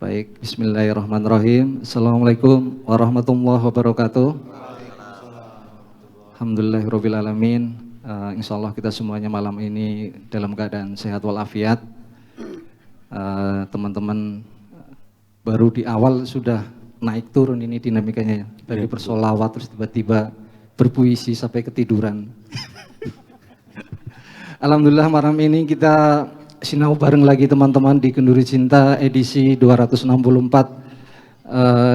Baik, bismillahirrahmanirrahim. Assalamualaikum warahmatullahi wabarakatuh. Alhamdulillahirrahmanirrahim. Insya Allah kita semuanya malam ini dalam keadaan sehat walafiat. Teman-teman baru di awal sudah naik turun ini dinamikanya. Tadi bersolawat terus tiba-tiba berpuisi sampai ketiduran. Alhamdulillah malam ini kita sinau bareng lagi teman-teman di Kenduri Cinta edisi 264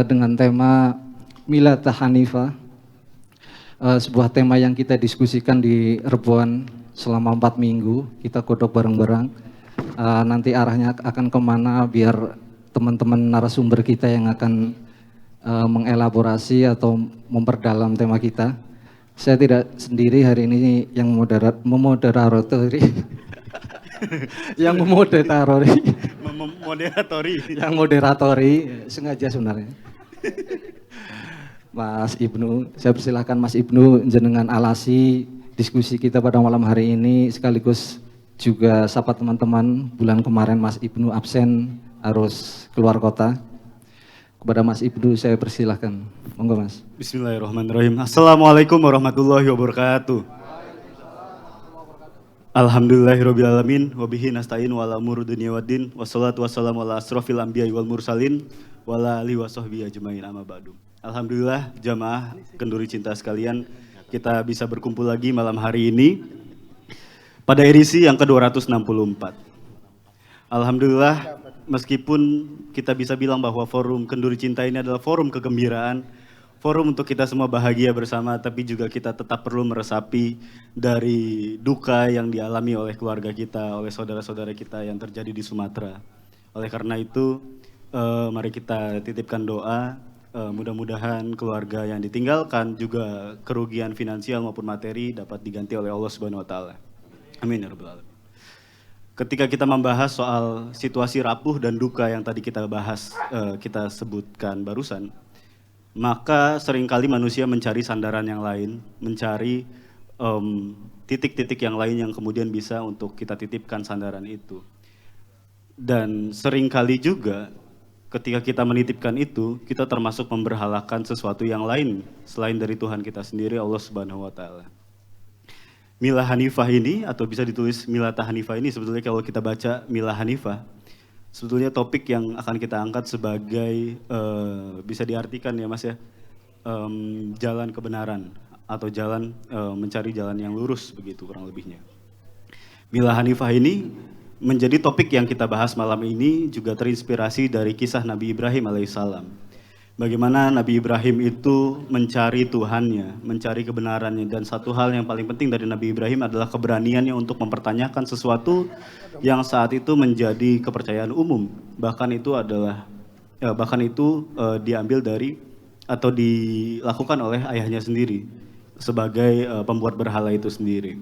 dengan tema Milad Hanifah, sebuah tema yang kita diskusikan di Rebuan selama 4 minggu, kita godok bareng-bareng. Nanti arahnya akan kemana biar teman-teman narasumber kita yang akan mengelaborasi atau memperdalam tema kita. Saya tidak sendiri hari ini yang memoderatori yang moderatori sengaja sebenarnya. Mas Ibnu, saya persilahkan Mas Ibnu jenengan alasi diskusi kita pada malam hari ini, sekaligus juga sapa teman-teman, bulan kemarin Mas Ibnu absen harus keluar kota. Kepada Mas Ibnu saya persilahkan. Monggo Mas. Bismillahirrahmanirrahim. Assalamualaikum warahmatullahi wabarakatuh. Alhamdulillahirrabbilalamin wabihi nasta'in wa ala umuri dunya waddin wassalatu wassalamu ala asrofil anbiya'i wal mursalin wa ala alihi wa sahbihi ajmain amma ba'du. Alhamdulillah jamaah Kenduri Cinta sekalian, kita bisa berkumpul lagi malam hari ini pada edisi yang ke-264. Alhamdulillah, meskipun kita bisa bilang bahwa forum Kenduri Cinta ini adalah forum kegembiraan, forum untuk kita semua bahagia bersama, tapi juga kita tetap perlu meresapi dari duka yang dialami oleh keluarga kita, oleh saudara-saudara kita yang terjadi di Sumatera. Oleh karena itu, mari kita titipkan doa, mudah-mudahan keluarga yang ditinggalkan juga kerugian finansial maupun materi dapat diganti oleh Allah Subhanahu wa taala. Amin ya rabbal alamin. Ketika kita membahas soal situasi rapuh dan duka yang tadi kita bahas, kita sebutkan barusan, maka seringkali manusia mencari sandaran yang lain, mencari titik-titik yang lain yang kemudian bisa untuk kita titipkan sandaran itu. Dan seringkali juga ketika kita menitipkan itu, kita termasuk memberhalakan sesuatu yang lain selain dari Tuhan kita sendiri, Allah Subhanahu wa taala. Milah Hanifah ini, atau bisa ditulis Milad Hanifah ini, sebetulnya kalau kita baca Milah Hanifah, sebetulnya topik yang akan kita angkat sebagai, bisa diartikan ya Mas ya, jalan kebenaran, atau jalan mencari jalan yang lurus, begitu kurang lebihnya. Milah Hanifah ini menjadi topik yang kita bahas malam ini juga terinspirasi dari kisah Nabi Ibrahim alaihissalam. Bagaimana Nabi Ibrahim itu mencari Tuhannya, mencari kebenarannya, dan satu hal yang paling penting dari Nabi Ibrahim adalah keberaniannya untuk mempertanyakan sesuatu yang saat itu menjadi kepercayaan umum. Bahkan itu diambil dari atau dilakukan oleh ayahnya sendiri sebagai pembuat berhala itu sendiri.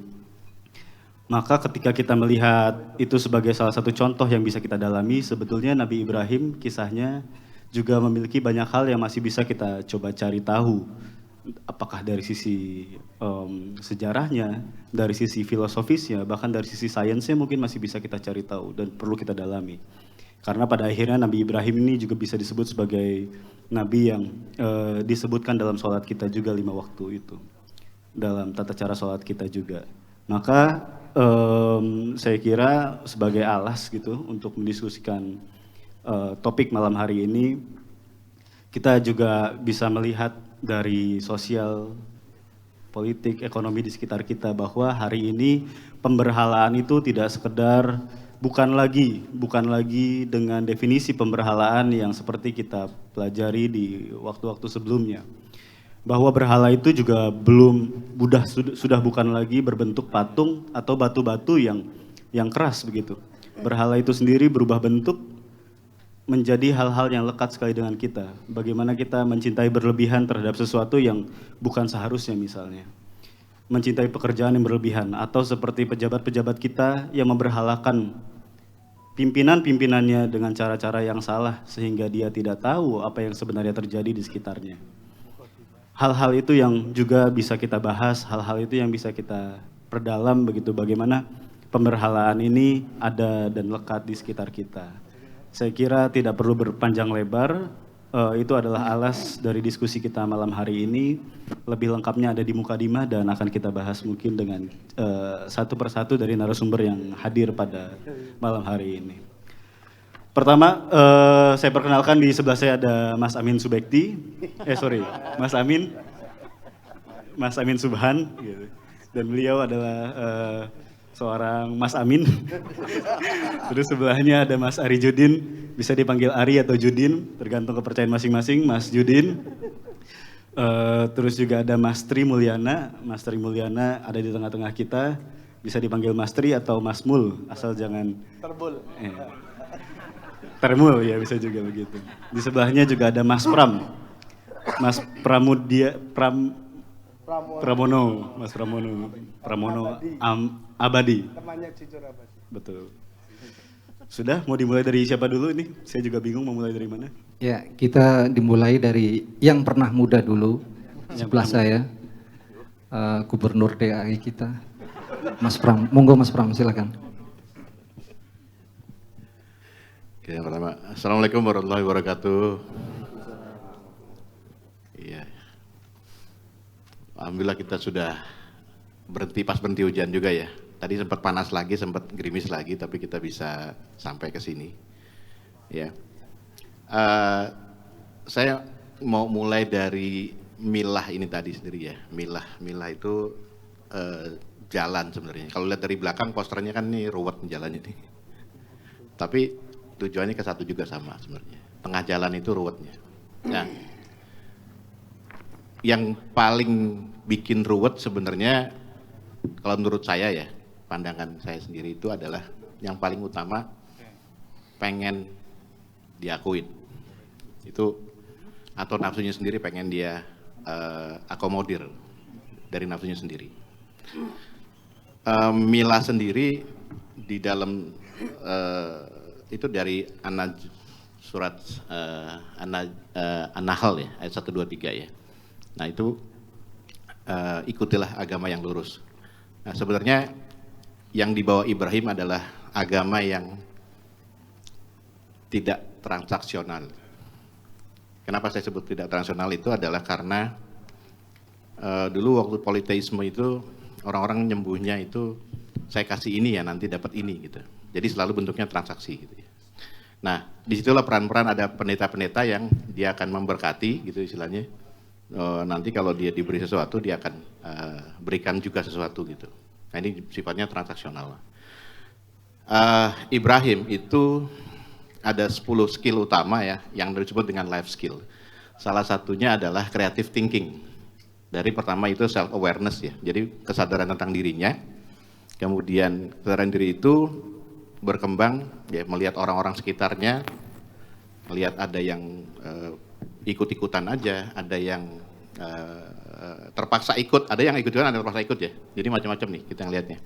Maka ketika kita melihat itu sebagai salah satu contoh yang bisa kita dalami, sebetulnya Nabi Ibrahim kisahnya juga memiliki banyak hal yang masih bisa kita coba cari tahu. Apakah dari sisi sejarahnya, dari sisi filosofisnya, bahkan dari sisi sainsnya mungkin masih bisa kita cari tahu dan perlu kita dalami. Karena pada akhirnya Nabi Ibrahim ini juga bisa disebut sebagai Nabi yang disebutkan dalam sholat kita juga 5 waktu itu. Dalam tata cara sholat kita juga. Maka saya kira sebagai alas gitu untuk mendiskusikan topik malam hari ini, kita juga bisa melihat dari sosial, politik, ekonomi di sekitar kita bahwa hari ini pemberhalaan itu tidak sekedar, bukan lagi dengan definisi pemberhalaan yang seperti kita pelajari di waktu-waktu sebelumnya. Bahwa berhala itu juga sudah bukan lagi berbentuk patung atau batu-batu yang keras begitu. Berhala itu sendiri berubah bentuk menjadi hal-hal yang lekat sekali dengan kita. Bagaimana kita mencintai berlebihan terhadap sesuatu yang bukan seharusnya misalnya. Mencintai pekerjaan yang berlebihan, atau seperti pejabat-pejabat kita yang memberhalakan pimpinan-pimpinannya dengan cara-cara yang salah sehingga dia tidak tahu apa yang sebenarnya terjadi di sekitarnya. Hal-hal itu yang juga bisa kita bahas, hal-hal itu yang bisa kita perdalam begitu, bagaimana pemberhalaan ini ada dan lekat di sekitar kita. Saya kira tidak perlu berpanjang lebar, itu adalah alas dari diskusi kita malam hari ini. Lebih lengkapnya ada di Mukadimah dan akan kita bahas mungkin dengan satu persatu dari narasumber yang hadir pada malam hari ini. Pertama, saya perkenalkan di sebelah saya ada Mas Amin Subekti, Mas Amin Subhan, gitu. Dan beliau adalah seorang Mas Amin. Terus sebelahnya ada Mas Ari Judin, bisa dipanggil Ari atau Judin, tergantung kepercayaan masing-masing, Mas Judin. Terus juga ada Mas Tri Mulyana ada di tengah-tengah kita, bisa dipanggil Mas Tri atau Mas Mul, asal jangan terbul. Termul ya, bisa juga begitu. Di sebelahnya juga ada Mas Pram, Mas Pramono Abadi. Temannya Jujur Abadi. Betul. Sudah, mau dimulai dari siapa dulu ini? Saya juga bingung mau mulai dari mana. Ya, kita dimulai dari yang pernah muda dulu. Sebelah saya, Gubernur DKI kita, Mas Pram. Monggo Mas Pram, silakan. Oke, yang pertama, Assalamualaikum warahmatullahi wabarakatuh. Iya. Alhamdulillah kita sudah pas berhenti hujan juga ya. Tadi sempat panas lagi, sempat gerimis lagi, tapi kita bisa sampai ke sini. Ya. Saya mau mulai dari milah ini tadi sendiri ya. Milah itu jalan sebenarnya. Kalau lihat dari belakang posternya kan nih ruwet jalannya nih. Tapi tujuannya ke satu juga sama sebenarnya. Tengah jalan itu ruwetnya. Nah, yang paling bikin ruwet sebenarnya kalau menurut saya ya, pandangan saya sendiri itu adalah yang paling utama pengen diakuin. Itu atau nafsunya sendiri pengen dia akomodir dari nafsunya sendiri. Mila sendiri di dalam itu dari surat An-Nahl ya, ayat 1, 2, 3 ya. Nah itu ikutilah agama yang lurus. Nah sebenarnya yang dibawa Ibrahim adalah agama yang tidak transaksional. Kenapa saya sebut tidak transaksional itu adalah karena dulu waktu politeisme itu orang-orang nyembuhnya itu saya kasih ini ya nanti dapat ini gitu. Jadi selalu bentuknya transaksi gitu ya. Nah, disitulah peran-peran ada pendeta-pendeta yang dia akan memberkati gitu istilahnya. Nanti kalau dia diberi sesuatu dia akan berikan juga sesuatu gitu. Nah ini sifatnya transaksional. Ibrahim itu ada 10 skill utama ya yang disebut dengan life skill. Salah satunya adalah creative thinking. Dari pertama itu self awareness ya. Jadi kesadaran tentang dirinya. Kemudian kesadaran diri itu berkembang ya melihat orang-orang sekitarnya, melihat ada yang ikut-ikutan aja, ada yang terpaksa ikut, ada yang ikut-ikutan, ada yang terpaksa ikut ya. Jadi macam-macam nih kita ngelihatnya.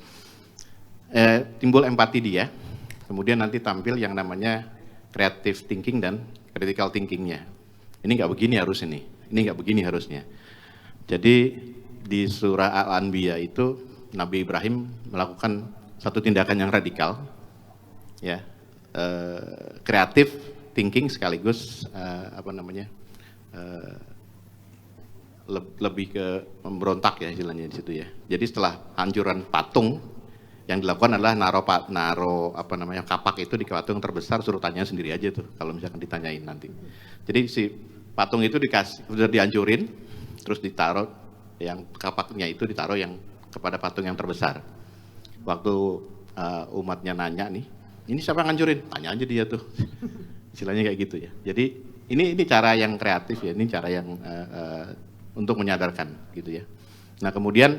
Timbul empati dia, kemudian nanti tampil yang namanya creative thinking dan critical thinkingnya. Ini nggak begini harus ini nggak begini harusnya. Jadi di surah Al-Anbiya itu Nabi Ibrahim melakukan satu tindakan yang radikal, ya, kreatif thinking sekaligus lebih ke memberontak ya istilahnya di situ ya. Jadi setelah hancuran patung yang dilakukan adalah naro kapak itu di patung terbesar, suruh tanya sendiri aja tuh kalau misalkan ditanyain nanti. Jadi si patung itu sudah dihancurin, terus ditaruh yang kapaknya itu ditaruh yang kepada patung yang terbesar. Waktu umatnya nanya nih, ini siapa yang ngancurin? Tanya aja dia tuh. Istilahnya kayak gitu ya. Jadi ini cara yang kreatif ya, ini cara yang untuk menyadarkan gitu ya. Nah kemudian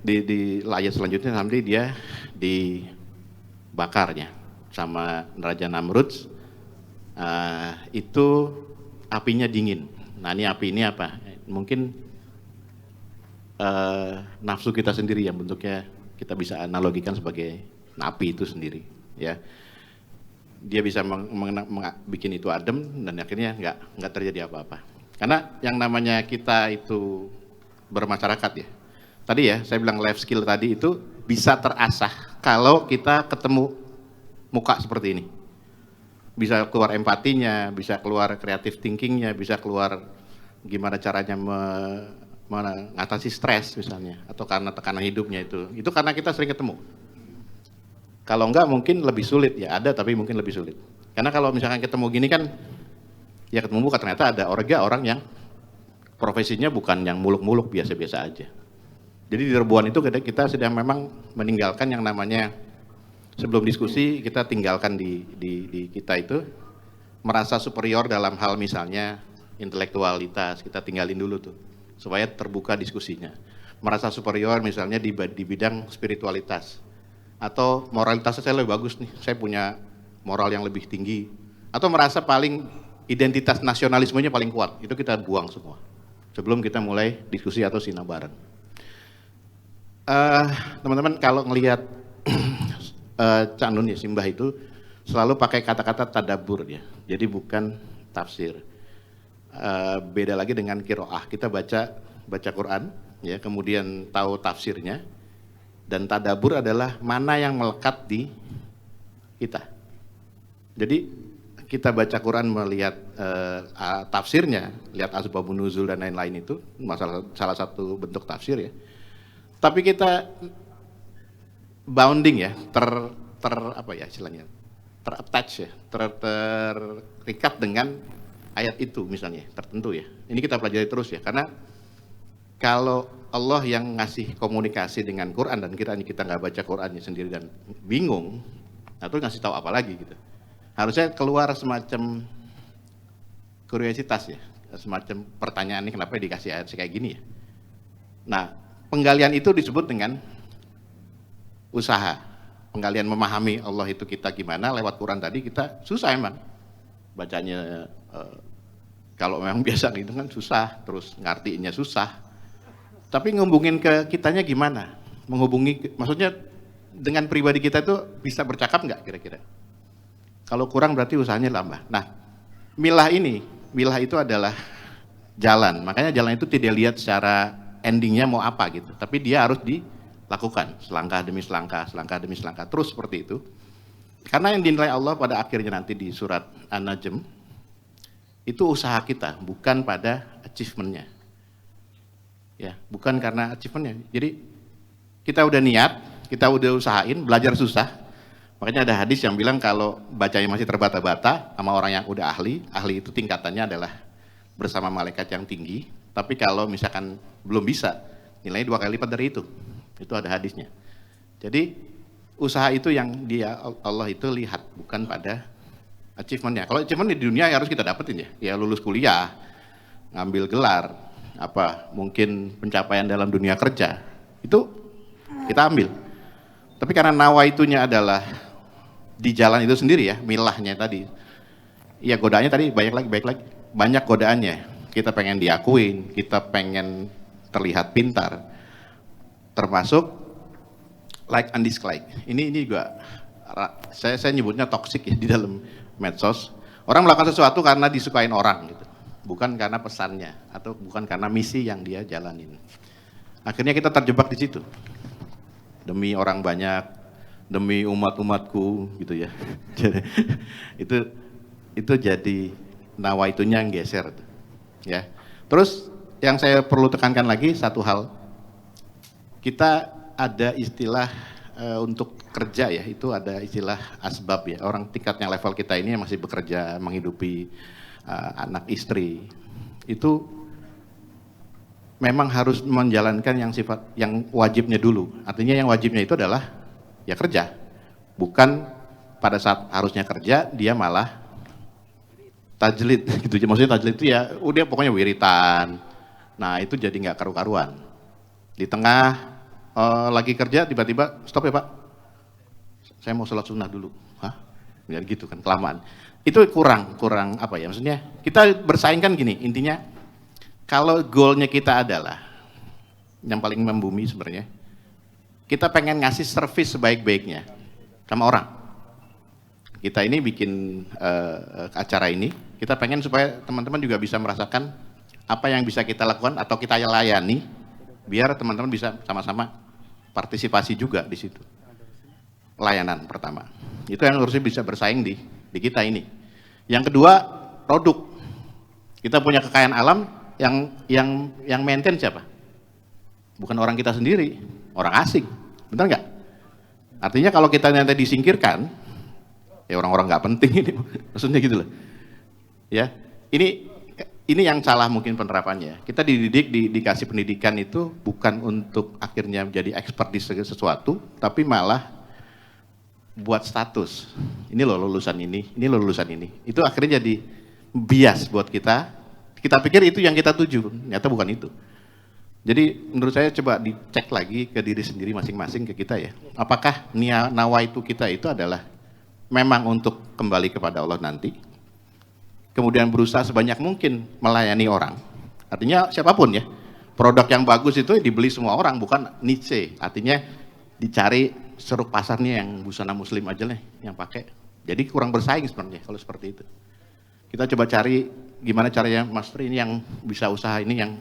di ayat selanjutnya nanti dia dibakarnya sama Raja Namrud, itu apinya dingin. Nah ini api ini apa? Mungkin nafsu kita sendiri yang bentuknya kita bisa analogikan sebagai api itu sendiri ya. Dia bisa bikin itu adem dan akhirnya nggak terjadi apa-apa. Karena yang namanya kita itu bermasyarakat ya. Tadi ya saya bilang life skill tadi itu bisa terasah kalau kita ketemu muka seperti ini. bisa keluar empatinya, bisa keluar creative thinkingnya, bisa keluar gimana caranya mengatasi stres misalnya, atau karena tekanan hidupnya itu karena kita sering ketemu. Kalau enggak mungkin lebih sulit, ya ada tapi mungkin lebih sulit. Karena kalau misalkan ketemu gini kan, ya ketemu bukan, ternyata ada orang yang profesinya bukan yang muluk-muluk, biasa-biasa aja. Jadi di Rebuan itu kita sedang memang meninggalkan yang namanya, sebelum diskusi kita tinggalkan di kita itu merasa superior dalam hal misalnya intelektualitas, kita tinggalin dulu tuh supaya terbuka diskusinya. Merasa superior misalnya di bidang spiritualitas atau moralitasnya saya lebih bagus nih, saya punya moral yang lebih tinggi, atau merasa paling identitas nasionalismenya paling kuat, itu kita buang semua sebelum kita mulai diskusi atau sinau bareng. Teman-teman kalau ngelihat Cak Nun ya, Simbah itu selalu pakai kata-kata tadabur ya, jadi bukan tafsir. Beda lagi dengan qiraah, kita baca Quran ya, kemudian tahu tafsirnya, dan tadabur adalah mana yang melekat di kita. Jadi kita baca Quran melihat tafsirnya, lihat asbabun nuzul dan lain-lain, itu salah satu bentuk tafsir ya. Tapi kita bounding ya, apa ya istilahnya, ter-attach ya, terikat dengan ayat itu misalnya, tertentu ya. Ini kita pelajari terus ya, karena kalau Allah yang ngasih komunikasi dengan Quran dan kita nggak baca Qurannya sendiri dan bingung, nah terus ngasih tahu apa lagi gitu. Harusnya keluar semacam kuriositas ya, semacam pertanyaan ini kenapa dikasih ayat kayak gini ya. Nah, penggalian itu disebut dengan usaha. Penggalian memahami Allah itu kita gimana lewat Quran tadi, kita susah emang. Bacanya kalau memang biasa gitu kan susah, terus ngartiinnya susah. Tapi ngehubungin ke kitanya gimana? Maksudnya dengan pribadi kita itu bisa bercakap nggak kira-kira? Kalau kurang berarti usahanya lambah. Nah, milah itu adalah jalan. Makanya jalan itu tidak lihat secara endingnya mau apa gitu, tapi dia harus dilakukan selangkah demi selangkah, terus seperti itu. Karena yang dinilai Allah pada akhirnya nanti di surat An-Najm itu usaha kita, bukan pada achievementnya. Ya, bukan karena achievementnya. Jadi kita udah niat, kita udah usahain, belajar susah. Makanya ada hadis yang bilang kalau bacanya masih terbata-bata sama orang yang udah ahli itu tingkatannya adalah bersama malaikat yang tinggi. Tapi kalau misalkan belum bisa, nilainya 2 kali lipat dari itu. Itu ada hadisnya. Jadi usaha itu yang Allah itu lihat, bukan pada achievementnya. Kalau achievement di dunia ya harus kita dapetin ya lulus kuliah, ngambil gelar, mungkin pencapaian dalam dunia kerja, itu kita ambil. Tapi karena nawaitunya adalah di jalan itu sendiri ya, milahnya tadi. Ya godaannya tadi banyak godaannya. Kita pengen diakuin, kita pengen terlihat pintar, termasuk like and dislike. Ini juga saya nyebutnya toksik ya di dalam medsos. Orang melakukan sesuatu karena disukain orang gitu, bukan karena pesannya atau bukan karena misi yang dia jalanin. Akhirnya kita terjebak di situ. Demi orang banyak, demi umat-umatku gitu ya. itu jadi nawaitunya yang geser tuh. Ya. Terus yang saya perlu tekankan lagi satu hal, kita ada istilah untuk kerja ya, itu ada istilah asbab ya. Orang tingkatnya level kita ini yang masih bekerja, menghidupi anak istri, itu memang harus menjalankan yang wajibnya dulu. Artinya yang wajibnya itu adalah ya kerja, bukan pada saat harusnya kerja dia malah tajlid gitu. Maksudnya tajlid itu ya udah pokoknya wiritan. Nah itu jadi nggak karu-karuan. Di tengah lagi kerja tiba-tiba stop ya Pak, saya mau sholat sunnah dulu. Hah? Ya gitu kan, kelamaan. Itu kurang apa ya, maksudnya kita bersaing kan gini, intinya kalau goalnya kita adalah yang paling membumi sebenarnya, kita pengen ngasih service sebaik-baiknya sama orang. Kita ini bikin acara ini, kita pengen supaya teman-teman juga bisa merasakan apa yang bisa kita lakukan atau kita layani, biar teman-teman bisa sama-sama partisipasi juga di situ. Layanan pertama, itu yang harusnya bisa bersaing di kita ini. Yang kedua, produk. Kita punya kekayaan alam yang maintain siapa? Bukan orang kita sendiri, orang asing. Benar nggak? Artinya kalau kita nanti disingkirkan, ya orang-orang nggak penting ini, maksudnya gitu loh. Ya, ini yang salah mungkin penerapannya. Kita dididik, dikasih pendidikan itu bukan untuk akhirnya menjadi expert di sesuatu, tapi malah buat status. Ini loh lulusan ini loh lulusan ini. Itu akhirnya jadi bias buat kita. Kita pikir itu yang kita tuju, ternyata bukan itu. Jadi menurut saya coba dicek lagi ke diri sendiri masing-masing, ke kita ya. Apakah nawaitu kita itu adalah memang untuk kembali kepada Allah nanti, kemudian berusaha sebanyak mungkin melayani orang. Artinya siapapun ya, produk yang bagus itu dibeli semua orang, bukan niche. Artinya dicari ceruk pasarnya yang busana muslim aja nih yang pakai. Jadi kurang bersaing sebenarnya kalau seperti itu. Kita coba cari gimana caranya Mas Tri ini yang bisa usaha ini yang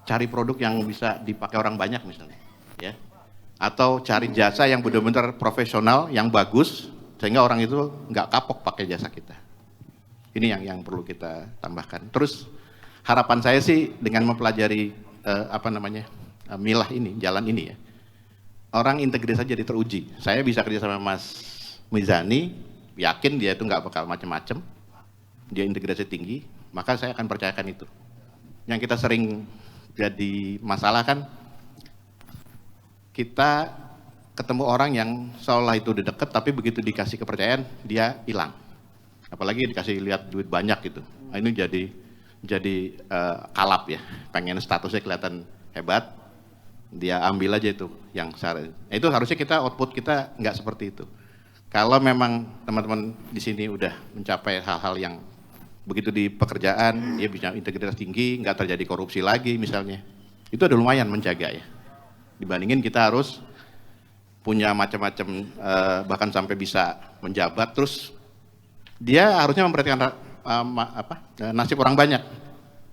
cari produk yang bisa dipakai orang banyak misalnya, ya. Atau cari jasa yang benar-benar profesional, yang bagus, sehingga orang itu nggak kapok pakai jasa kita. Ini yang perlu kita tambahkan. Terus harapan saya sih dengan mempelajari milah ini, jalan ini ya, orang integritas jadi teruji. Saya bisa kerja sama Mas Mizani, yakin dia itu nggak bakal macam-macam, dia integrasi tinggi, maka saya akan percayakan itu. Yang kita sering jadi masalah kan, kita ketemu orang yang seolah itu udah deket, tapi begitu dikasih kepercayaan, dia hilang. Apalagi dikasih lihat duit banyak gitu. Nah, ini jadi kalap ya, pengen statusnya kelihatan hebat, dia ambil aja itu yang syarat. Itu harusnya kita output kita nggak seperti itu. Kalau memang teman-teman di sini udah mencapai hal-hal yang begitu di pekerjaan, dia bisa integritas tinggi, nggak terjadi korupsi lagi misalnya. Itu udah lumayan menjaga ya. Dibandingin kita harus punya macam-macam, bahkan sampai bisa menjabat, terus dia harusnya memperhatikan nasib orang banyak,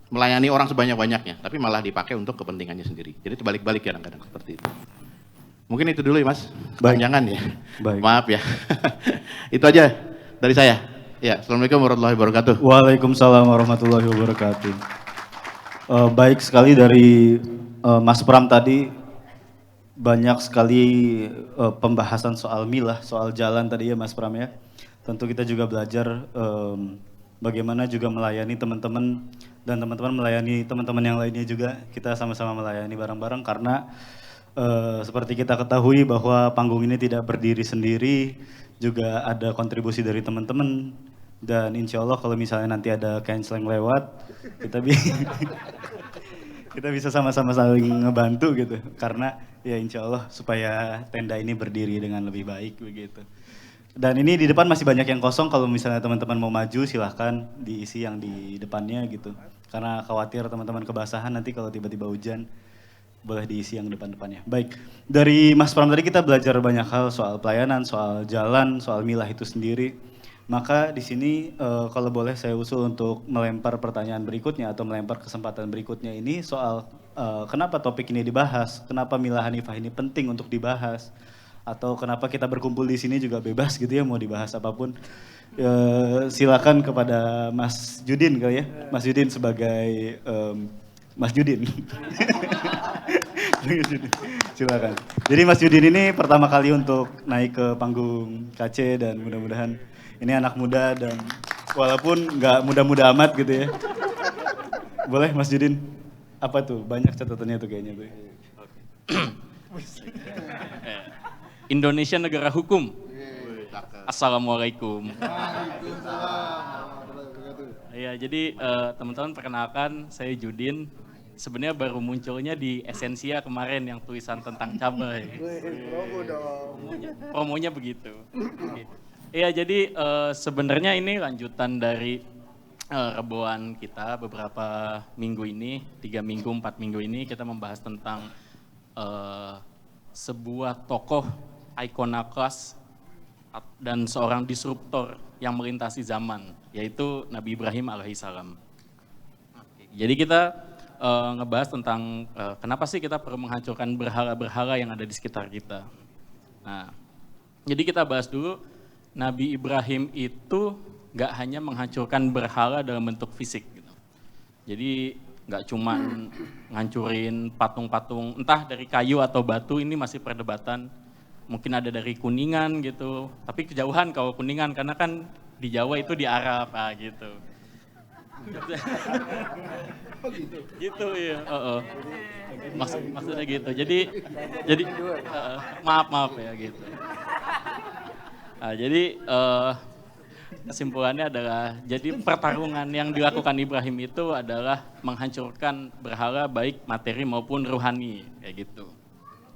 melayani orang sebanyak-banyaknya, tapi malah dipakai untuk kepentingannya sendiri. Jadi terbalik-balik kadang-kadang seperti itu. Mungkin itu dulu ya Mas, jangan ya. Baik. Maaf ya. Itu aja dari saya. Ya, Assalamualaikum warahmatullahi wabarakatuh. Waalaikumsalam warahmatullahi wabarakatuh. Baik sekali dari Mas Pram tadi, banyak sekali pembahasan soal milah, soal jalan tadi ya Mas Pram ya. Tentu kita juga belajar bagaimana juga melayani teman-teman, dan teman-teman melayani teman-teman yang lainnya juga. Kita sama-sama melayani bareng-bareng karena seperti kita ketahui bahwa panggung ini tidak berdiri sendiri, juga ada kontribusi dari teman-teman. Dan insya Allah kalau misalnya nanti ada canceling lewat, kita bisa sama-sama saling ngebantu gitu. Karena ya insya Allah supaya tenda ini berdiri dengan lebih baik begitu. Dan ini di depan masih banyak yang kosong, kalau misalnya teman-teman mau maju silahkan diisi yang di depannya gitu. Karena khawatir teman-teman kebasahan nanti kalau tiba-tiba hujan, boleh diisi yang depan-depannya. Baik, dari Mas Pram tadi kita belajar banyak hal soal pelayanan, soal jalan, soal milah itu sendiri. Maka di sini kalau boleh saya usul untuk melempar pertanyaan berikutnya atau melempar kesempatan berikutnya ini soal kenapa topik ini dibahas, kenapa milah Hanifah ini penting untuk dibahas, atau kenapa kita berkumpul di sini juga bebas gitu ya, mau dibahas apapun. Silakan kepada Mas Judin kali ya, Mas Judin sebagai Mas Judin. Silakan. Jadi Mas Judin ini pertama kali untuk naik ke panggung KC dan mudah-mudahan ini anak muda dan walaupun nggak muda-muda amat gitu ya. Boleh Mas Judin, apa tuh? Banyak catatannya tuh kayaknya tuh. Indonesia negara hukum. Assalamualaikum. Iya, jadi teman-teman perkenalkan, saya Judin. Sebenarnya baru munculnya di Esensia kemarin yang tulisan tentang cabai. Promonya begitu. Iya, jadi sebenarnya ini lanjutan dari reboan kita beberapa minggu ini, 3 minggu, 4 minggu ini kita membahas tentang sebuah tokoh ikonokas dan seorang disruptor yang melintasi zaman, yaitu Nabi Ibrahim alaihissalam. Jadi kita ngebahas tentang kenapa sih kita perlu menghancurkan berhala-berhala yang ada di sekitar kita. Nah, jadi kita bahas dulu, Nabi Ibrahim itu nggak hanya menghancurkan berhala dalam bentuk fisik gitu. Jadi nggak cuma ngancurin patung-patung entah dari kayu atau batu, ini masih perdebatan. Mungkin ada dari Kuningan gitu, tapi kejauhan kalau Kuningan karena kan di Jawa itu di Arab gitu. Gitu ya. Maksudnya gitu. Jadi maaf ya gitu. Nah, jadi kesimpulannya adalah, jadi pertarungan yang dilakukan Ibrahim itu adalah menghancurkan berhala baik materi maupun rohani, kayak gitu.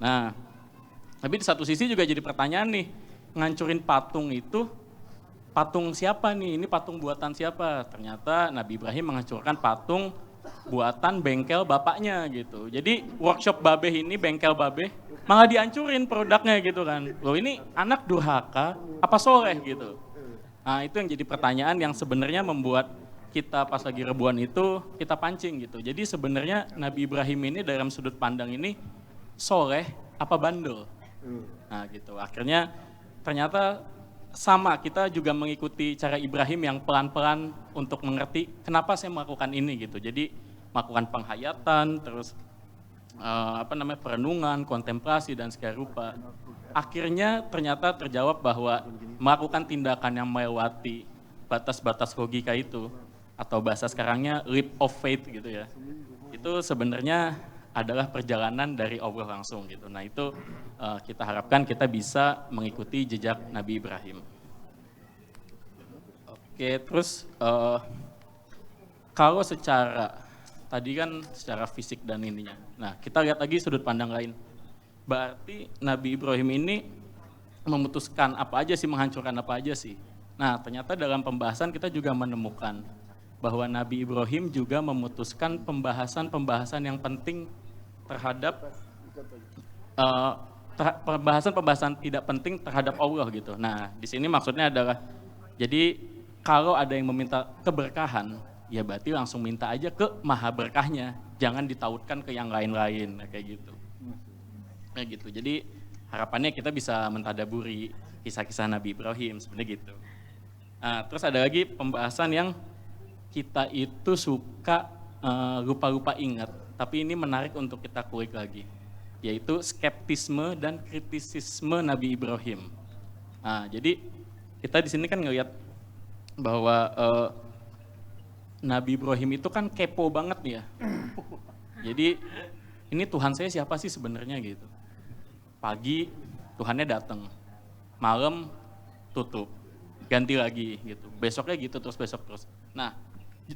Nah, tapi di satu sisi juga jadi pertanyaan nih, ngancurin patung itu, patung siapa nih? Ini patung buatan siapa? Ternyata Nabi Ibrahim menghancurkan patung buatan bengkel bapaknya gitu. Jadi workshop babeh ini, bengkel babeh, malah dihancurin produknya gitu kan. Loh ini anak durhaka, apa soleh gitu. Nah itu yang jadi pertanyaan yang sebenarnya membuat kita pas lagi rebuan itu kita pancing gitu. Jadi sebenarnya Nabi Ibrahim ini dalam sudut pandang ini soleh apa bandel? Nah gitu, akhirnya ternyata sama, kita juga mengikuti cara Ibrahim yang pelan-pelan untuk mengerti kenapa saya melakukan ini gitu. Jadi melakukan penghayatan, terus perenungan, kontemplasi dan segala rupa. Akhirnya ternyata terjawab bahwa melakukan tindakan yang melewati batas-batas logika itu, atau bahasa sekarangnya leap of faith gitu ya, itu sebenarnya adalah perjalanan dari Allah langsung gitu. Nah itu kita harapkan kita bisa mengikuti jejak Nabi Ibrahim. Oke, terus kalau tadi kan secara fisik dan ininya. Nah kita lihat lagi sudut pandang lain. Berarti Nabi Ibrahim ini memutuskan apa aja sih, menghancurkan apa aja sih. Nah ternyata dalam pembahasan kita juga menemukan bahwa Nabi Ibrahim juga memutuskan pembahasan yang penting terhadap pembahasan tidak penting terhadap Allah gitu. Nah di sini maksudnya adalah, jadi kalau ada yang meminta keberkahan, ya berarti langsung minta aja ke maha berkahnya, jangan ditautkan ke yang lain-lain, kayak gitu. Kayak gitu. Jadi harapannya kita bisa mentadaburi kisah-kisah Nabi Ibrahim sebenarnya gitu. Nah, terus ada lagi pembahasan yang kita itu suka lupa-lupa ingat, tapi ini menarik untuk kita kulik lagi, yaitu skeptisme dan kritisisme Nabi Ibrahim. Nah, jadi kita di sini kan ngelihat bahwa Nabi Ibrahim itu kan kepo banget nih ya. Jadi ini Tuhan saya siapa sih sebenarnya gitu. Pagi Tuhannya datang, malam tutup, ganti lagi gitu. Besoknya gitu terus besok terus. Nah,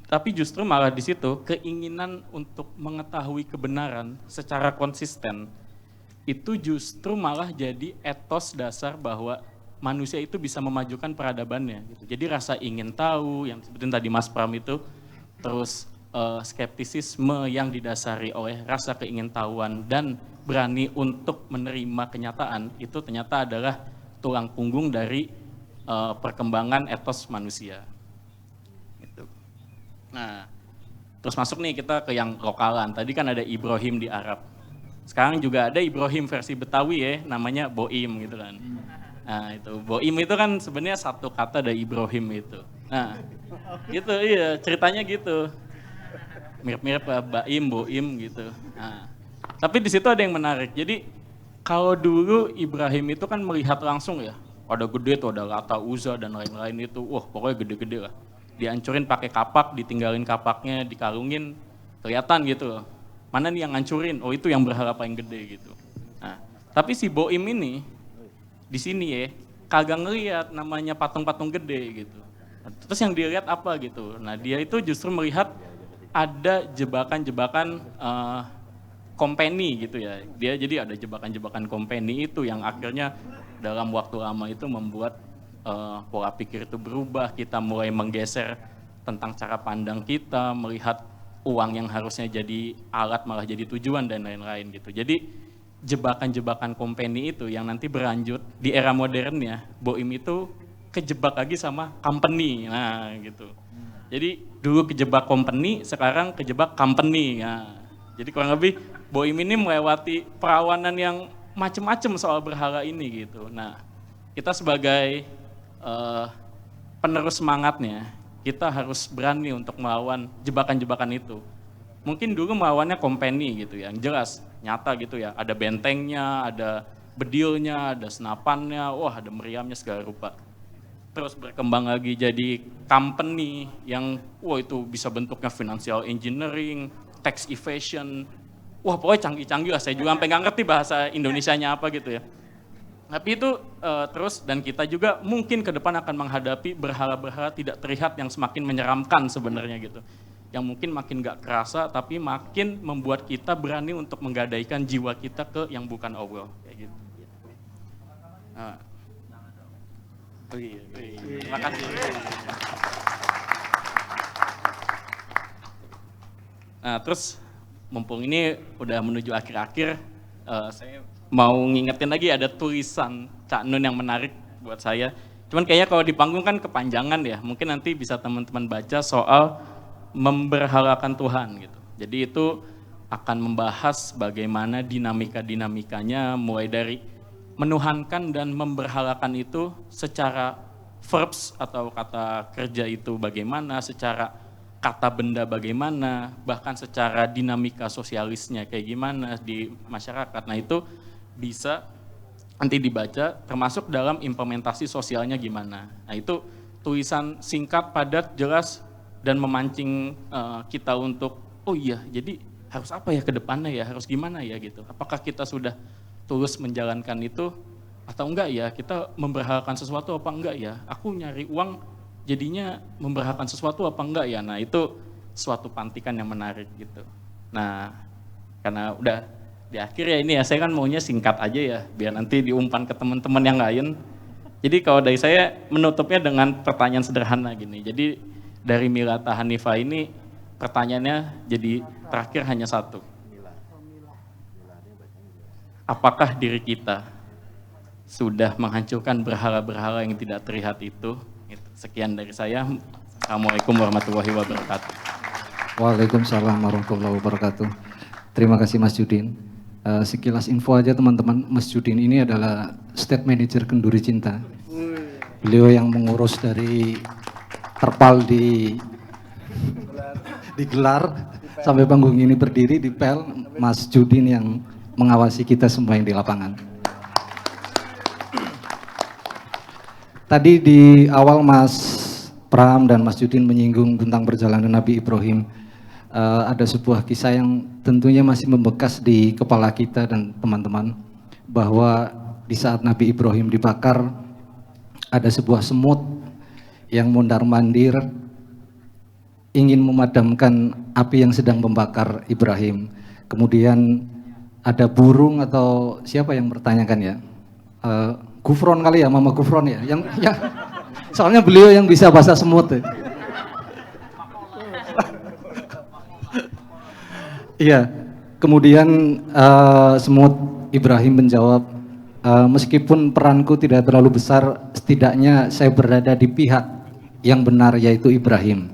tapi justru malah di situ keinginan untuk mengetahui kebenaran secara konsisten itu justru malah jadi etos dasar bahwa manusia itu bisa memajukan peradabannya gitu. Jadi rasa ingin tahu yang seperti tadi Mas Pram itu, terus skeptisisme yang didasari oleh rasa keingintahuan dan berani untuk menerima kenyataan, itu ternyata adalah tulang punggung dari perkembangan etos manusia. Gitu. Nah, terus masuk nih kita ke yang lokalan. Tadi kan ada Ibrahim di Arab. Sekarang juga ada Ibrahim versi Betawi ya, namanya Boim gitu kan. Nah itu, Boim itu kan sebenarnya satu kata dari Ibrahim itu. Nah gitu, iya ceritanya gitu. Mirip-mirip Baim, Boim gitu. Nah, tapi di situ ada yang menarik. Jadi kalau dulu Ibrahim itu kan melihat langsung ya, ada gede tuh, ada Lata, Uzza dan lain-lain itu, wah pokoknya gede-gede lah. Dihancurin pakai kapak, ditinggalin kapaknya, dikalungin, kelihatan gitu. Mana nih yang ngancurin? Oh itu yang berhala paling gede gitu. Nah, tapi si Boim ini di sini ya kagak ngelihat namanya patung-patung gede gitu. Terus yang dilihat apa gitu? Nah dia itu justru melihat ada jebakan-jebakan company gitu ya. Dia jadi ada jebakan-jebakan company itu yang akhirnya dalam waktu lama itu membuat pola pikir itu berubah. Kita mulai menggeser tentang cara pandang kita, melihat uang yang harusnya jadi alat malah jadi tujuan dan lain-lain gitu. Jadi jebakan-jebakan company itu yang nanti berlanjut di era modernnya, Boim itu kejebak lagi sama company, nah gitu. Jadi dulu kejebak company, sekarang kejebak company. Nah, jadi kurang lebih Boim ini melewati perawanan yang macem-macem soal berhala ini gitu. Nah, kita sebagai penerus semangatnya, kita harus berani untuk melawan jebakan-jebakan itu. Mungkin dulu melawannya company gitu ya, yang jelas, nyata gitu ya. Ada bentengnya, ada bedilnya, ada senapannya, wah ada meriamnya segala rupa. Terus berkembang lagi jadi company yang wah itu bisa bentuknya financial engineering, tax evasion, wah pokoknya canggih-canggih lah, saya juga sampai nggak ngerti bahasa Indonesianya apa gitu ya. Tapi itu terus, dan kita juga mungkin ke depan akan menghadapi berhala-berhala tidak terlihat yang semakin menyeramkan sebenarnya gitu. Yang mungkin makin gak kerasa tapi makin membuat kita berani untuk menggadaikan jiwa kita ke yang bukan Allah kayak gitu. Nah. Oh iya, terima kasih. Nah terus mumpung ini udah menuju akhir-akhir, saya mau ngingetin lagi ada tulisan Cak Nun yang menarik buat saya. Cuman kayaknya kalau di panggung kan kepanjangan ya, mungkin nanti bisa teman-teman baca soal memberhalakan Tuhan gitu. Jadi itu akan membahas bagaimana dinamika-dinamikanya mulai dari menuhankan dan memberhalakan itu secara verbs atau kata kerja itu bagaimana, secara kata benda bagaimana, bahkan secara dinamika sosialisnya kayak gimana di masyarakat. Nah itu bisa nanti dibaca termasuk dalam implementasi sosialnya gimana. Nah itu tulisan singkat, padat, jelas, dan memancing kita untuk, oh iya jadi harus apa ya ke depannya ya, harus gimana ya gitu. Apakah kita sudah tulus menjalankan itu atau enggak ya, kita memberhalakan sesuatu apa enggak ya, aku nyari uang jadinya memberhalakan sesuatu apa enggak ya. Nah itu suatu pantikan yang menarik gitu. Nah karena udah di akhir ya ini ya, saya kan maunya singkat aja ya biar nanti diumpan ke teman-teman yang lain. Jadi kalau dari saya menutupnya dengan pertanyaan sederhana gini. Jadi dari Milata Hanifah ini pertanyaannya jadi terakhir hanya satu. Apakah diri kita sudah menghancurkan berhala-berhala yang tidak terlihat itu? Sekian dari saya. Assalamualaikum warahmatullahi wabarakatuh. Waalaikumsalam warahmatullahi wabarakatuh. Terima kasih Mas Judin. Sekilas info aja teman-teman, Mas Judin ini adalah State Manager Kenduri Cinta. Beliau yang mengurus dari terpal digelar sampai panggung ini berdiri di pel, Mas Judin yang mengawasi kita semua yang di lapangan. Tadi di awal Mas Pram dan Mas Judin menyinggung tentang perjalanan Nabi Ibrahim. Ada sebuah kisah yang tentunya masih membekas di kepala kita dan teman-teman, bahwa di saat Nabi Ibrahim dibakar, ada sebuah semut yang mondar-mandir ingin memadamkan api yang sedang membakar Ibrahim. Kemudian ada burung atau siapa yang bertanyakan ya, Gufron kali ya, Mama Gufron ya, yang soalnya beliau yang bisa bahasa semut ya. Iya, kemudian semut Ibrahim menjawab, meskipun peranku tidak terlalu besar, setidaknya saya berada di pihak yang benar, yaitu Ibrahim.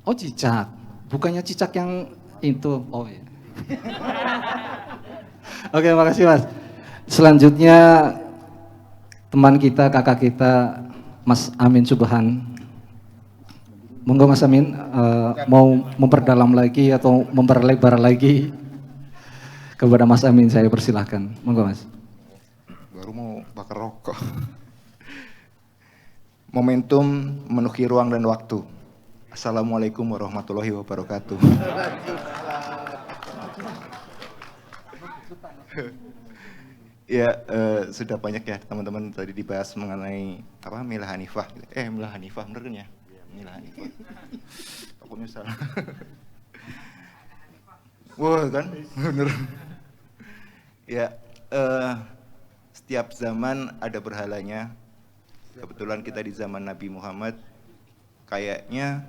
Oh cicak, bukannya cicak yang itu, oh ya. Oke, makasih Mas. Selanjutnya teman kita, kakak kita, Mas Amin Subhan. Monggo Mas Amin, mau memperdalam lagi atau memperlebar lagi kepada Mas Amin, saya persilahkan. Monggo Mas. Baru mau bakar rokok. Momentum memenuhi ruang dan waktu. Assalamualaikum warahmatullahi wabarakatuh. Ya, sudah banyak ya teman-teman tadi dibahas mengenai apa, Milah Hanifah. Milah Hanifah bener kan ya? Milah Hanifah. Takutnya salah. Wah kan, bener. Ya, setiap zaman ada berhalanya. Kebetulan kita di zaman Nabi Muhammad, kayaknya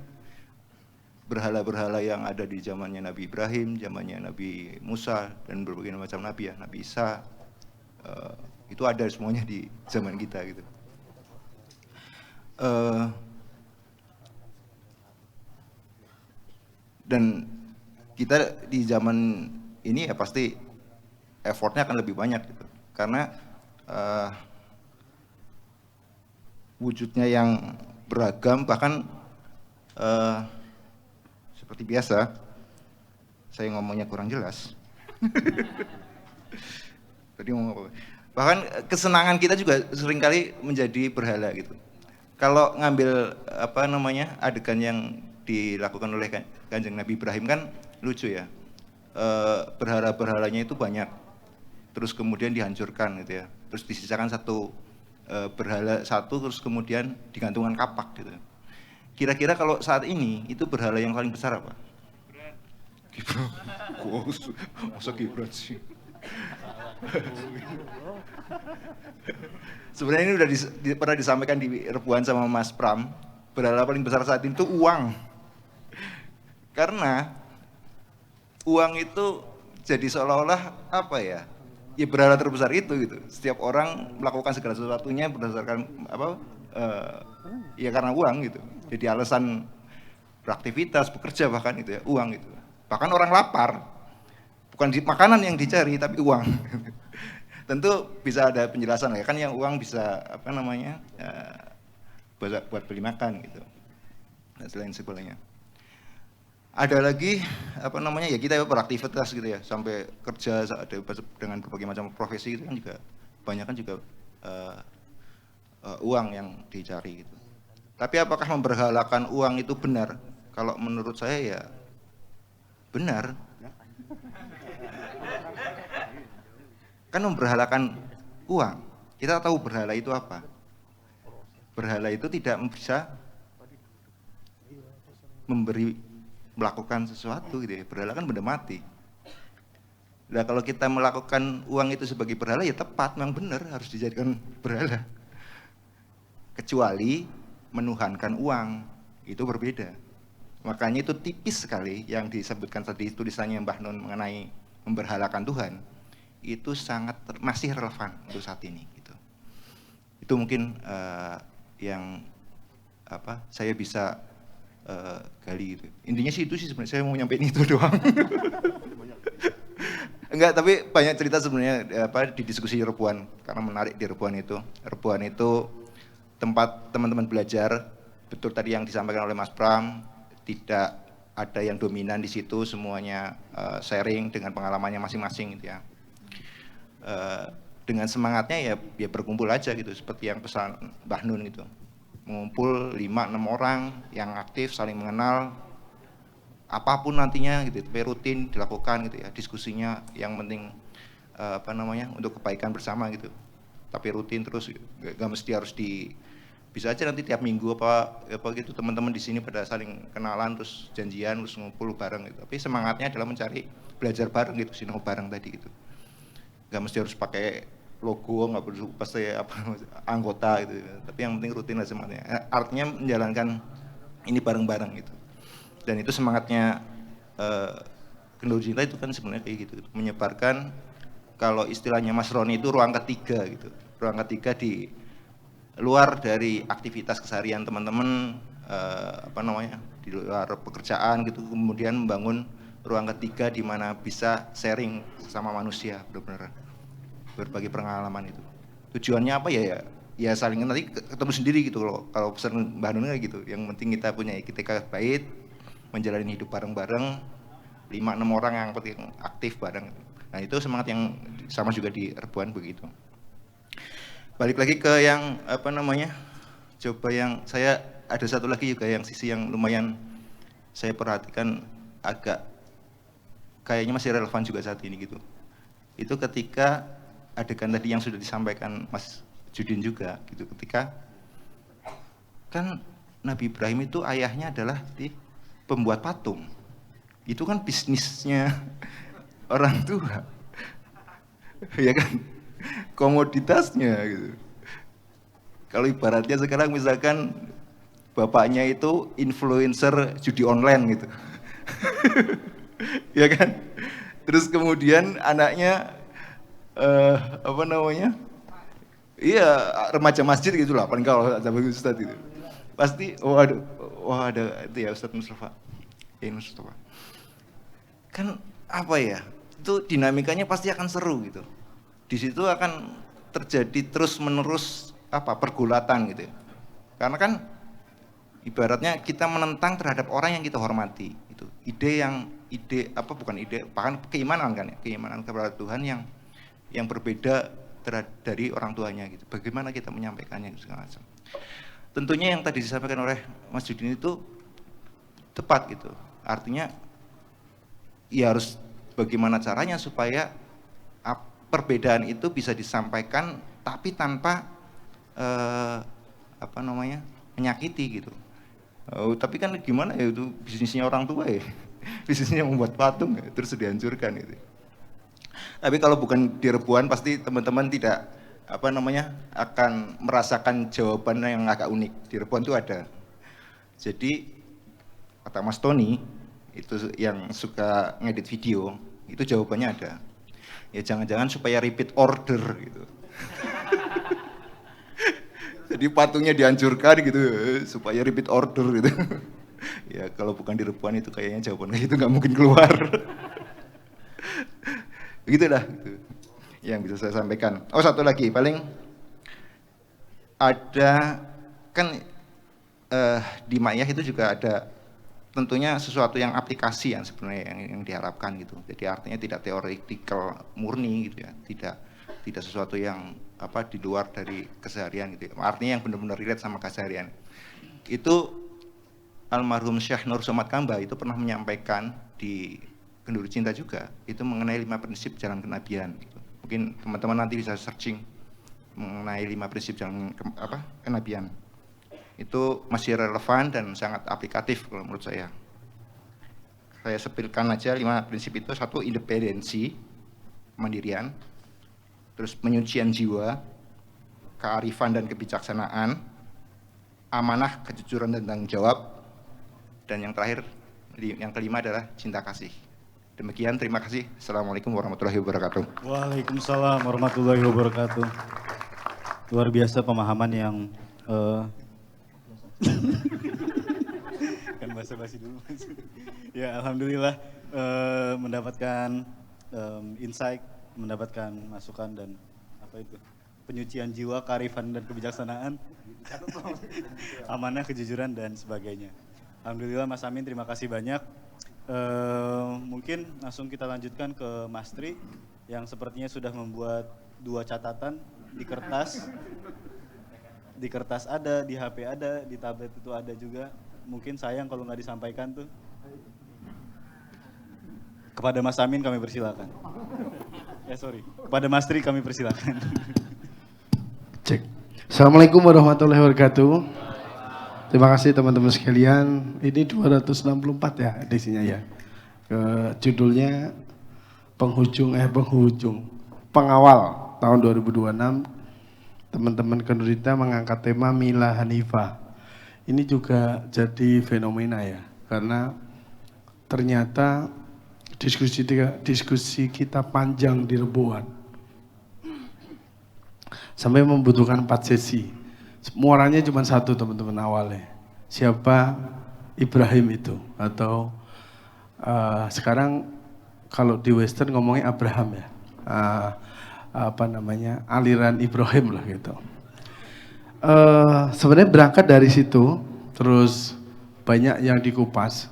berhala-berhala yang ada di zamannya Nabi Ibrahim, zamannya Nabi Musa, dan berbagai macam Nabi ya, Nabi Isa, itu ada semuanya di zaman kita gitu. Dan kita di zaman ini ya pasti effortnya akan lebih banyak gitu, karena wujudnya yang beragam, bahkan seperti biasa, saya ngomongnya kurang jelas. Tadi ngomong apa? Bahkan kesenangan kita juga seringkali menjadi berhala gitu. Kalau ngambil adegan yang dilakukan oleh Kanjeng Nabi Ibrahim kan lucu ya. Berhala-berhalanya itu banyak, terus kemudian dihancurkan gitu ya. Terus disisakan satu berhala satu, terus kemudian digantungkan kapak gitu. Kira-kira kalau saat ini itu berhala yang paling besar apa? Gibran. Masa Gibran sih? Sebenarnya ini udah pernah disampaikan di Rebuan sama Mas Pram. Berhala paling besar saat ini itu uang. Karena uang itu jadi seolah-olah apa ya? Ya berhala terbesar itu gitu. Setiap orang melakukan segala sesuatunya berdasarkan ya karena uang gitu. Jadi alasan beraktivitas, bekerja bahkan itu ya, uang gitu. Bahkan orang lapar, bukan makanan yang dicari tapi uang. Tentu bisa ada penjelasan ya kan, yang uang bisa buat beli makan gitu. Dan selain sebagainya. Ada lagi ya kita beraktivitas gitu ya, sampai kerja ada dengan berbagai macam profesi itu kan juga banyak kan juga uang yang dicari gitu. Tapi apakah memberhalakan uang itu benar? Kalau menurut saya ya benar. Kan memberhalakan uang. Kita tahu berhala itu apa? Berhala itu tidak bisa melakukan sesuatu gitu ya. Berhala kan benda mati. Nah kalau kita melakukan uang itu sebagai berhala ya tepat, memang benar harus dijadikan berhala. Kecuali menuhankan uang, itu berbeda. Makanya itu tipis sekali yang disebutkan tadi tulisannya Mbah Nun mengenai memberhalakan Tuhan. Itu sangat masih relevan untuk saat ini gitu. Itu mungkin yang saya bisa gali gitu. Intinya sih itu sih sebenarnya, saya mau nyampein itu doang. Enggak, tapi banyak cerita sebenarnya di diskusi Rebuan, karena menarik di Rebuan itu. Rebuan itu tempat teman-teman belajar, betul tadi yang disampaikan oleh Mas Pram, tidak ada yang dominan di situ, semuanya sharing dengan pengalamannya masing-masing gitu ya. Dengan semangatnya ya berkumpul aja gitu, seperti yang pesan Mbah Nun gitu. Mengumpul 5-6 orang yang aktif, saling mengenal, apapun nantinya gitu, tapi rutin dilakukan gitu ya, diskusinya yang penting untuk kebaikan bersama gitu. Tapi rutin terus, gak mesti harus bisa aja nanti tiap minggu apa gitu teman-teman di sini pada saling kenalan terus janjian terus ngumpul bareng gitu. Tapi semangatnya adalah mencari belajar bareng gitu, sinau bareng tadi gitu. Gak mesti harus pakai logo, nggak perlu pasti anggota gitu, tapi yang penting rutin lah semangatnya. Artinya menjalankan ini bareng-bareng gitu. Dan itu semangatnya Kenduri Cinta itu kan sebenarnya kayak gitu, menyebarkan, kalau istilahnya Mas Roni itu ruang ketiga gitu, ruang ketiga di luar dari aktivitas keseharian teman-teman, di luar pekerjaan gitu, kemudian membangun ruang ketiga di mana bisa sharing sesama manusia, benar-benar berbagi pengalaman itu. Tujuannya apa ya saling nanti ketemu sendiri gitu loh. Kalau pesan Mbah Nun kayak gitu, yang penting kita punya etika baik, menjalani hidup bareng-bareng, 5-6 orang yang penting aktif bareng. Nah itu semangat yang sama juga di Rebuan begitu. Balik lagi ke yang coba yang saya ada satu lagi juga yang sisi yang lumayan saya perhatikan agak kayaknya masih relevan juga saat ini gitu. Itu ketika adegan tadi yang sudah disampaikan Mas Judin juga gitu, ketika kan Nabi Ibrahim itu ayahnya adalah pembuat patung. Itu kan bisnisnya orang tua. Ya kan? Komoditasnya gitu. Kalau ibaratnya sekarang misalkan bapaknya itu influencer judi online gitu. Ya kan? Terus kemudian anaknya iya remaja masjid gitu lah, paling kalau zaman Ustadz itu pasti ada itu ya Ustadz Mustafa kan itu dinamikanya pasti akan seru gitu. Di situ akan terjadi terus menerus pergulatan gitu ya. Karena kan ibaratnya kita menentang terhadap orang yang kita hormati. Itu bahkan keimanan kan ya, keimanan kepada Tuhan yang berbeda dari orang tuanya gitu. Bagaimana kita menyampaikannya gitu, segala macam. Tentunya yang tadi disampaikan oleh Mas Judin itu tepat gitu. Artinya ya harus bagaimana caranya supaya perbedaan itu bisa disampaikan tapi tanpa menyakiti gitu. Tapi kan gimana ya, itu bisnisnya orang tua ya. Bisnisnya membuat patung ya, terus dihancurkan gitu. Tapi kalau bukan di Rebuan pasti teman-teman tidak akan merasakan jawaban yang agak unik. Di Rebuan itu ada. Jadi kata Mas Tony itu yang suka ngedit video, itu jawabannya ada. Ya jangan-jangan supaya repeat order gitu. Jadi patungnya dihancurkan gitu supaya repeat order gitu. Ya kalau bukan di Rebuan itu kayaknya jawaban kayak itu nggak mungkin keluar. Begitu dah gitu, yang bisa saya sampaikan. Oh satu lagi, paling ada kan di Ma'iyah itu juga ada tentunya sesuatu yang aplikasi yang sebenarnya yang diharapkan gitu. Jadi artinya tidak teoretikal murni gitu ya, tidak sesuatu yang di luar dari keseharian gitu. Artinya yang benar-benar relate sama keseharian. Itu almarhum Syekh Nur Somad Kamba itu pernah menyampaikan di Kenduri Cinta juga, itu mengenai 5 prinsip jalan kenabian. Gitu. Mungkin teman-teman nanti bisa searching mengenai 5 prinsip jalan kenabian. Itu masih relevan dan sangat aplikatif kalau menurut saya. Saya sepilkan aja 5 prinsip itu. 1, independensi, kemandirian. Terus penyucian jiwa, kearifan dan kebijaksanaan, amanah, kejujuran dan tanggung jawab, dan yang terakhir, yang kelima adalah cinta kasih. Demikian, terima kasih. Assalamualaikum warahmatullahi wabarakatuh. Waalaikumsalam warahmatullahi wabarakatuh. Luar biasa pemahaman yang kan basa-basi dulu. Ya alhamdulillah mendapatkan insight, mendapatkan masukan dan penyucian jiwa, kearifan dan kebijaksanaan, amanah, kejujuran dan sebagainya. Alhamdulillah Mas Amin, terima kasih banyak. Mungkin langsung kita lanjutkan ke Mas Tri yang sepertinya sudah membuat 2 catatan di kertas. Di kertas ada, di HP ada, di tablet itu ada juga. Mungkin sayang kalau nggak disampaikan tuh. Kepada Mas Amin kami persilakan. Kepada Mas Tri kami persilakan. Cek. Assalamualaikum warahmatullahi wabarakatuh. Terima kasih teman-teman sekalian. Ini 264 ya edisinya ya. Judulnya pengawal tahun 2026. Teman-teman Kendurita mengangkat tema Mila Hanifah. Ini juga jadi fenomena ya, karena ternyata diskusi kita panjang di Rebuan. Sampai membutuhkan 4 sesi. Muaranya cuma 1 teman-teman awalnya. Siapa Ibrahim itu? Atau sekarang kalau di Western ngomongnya Abraham ya. Aliran Ibrahim lah gitu. Sebenarnya berangkat dari situ, terus banyak yang dikupas.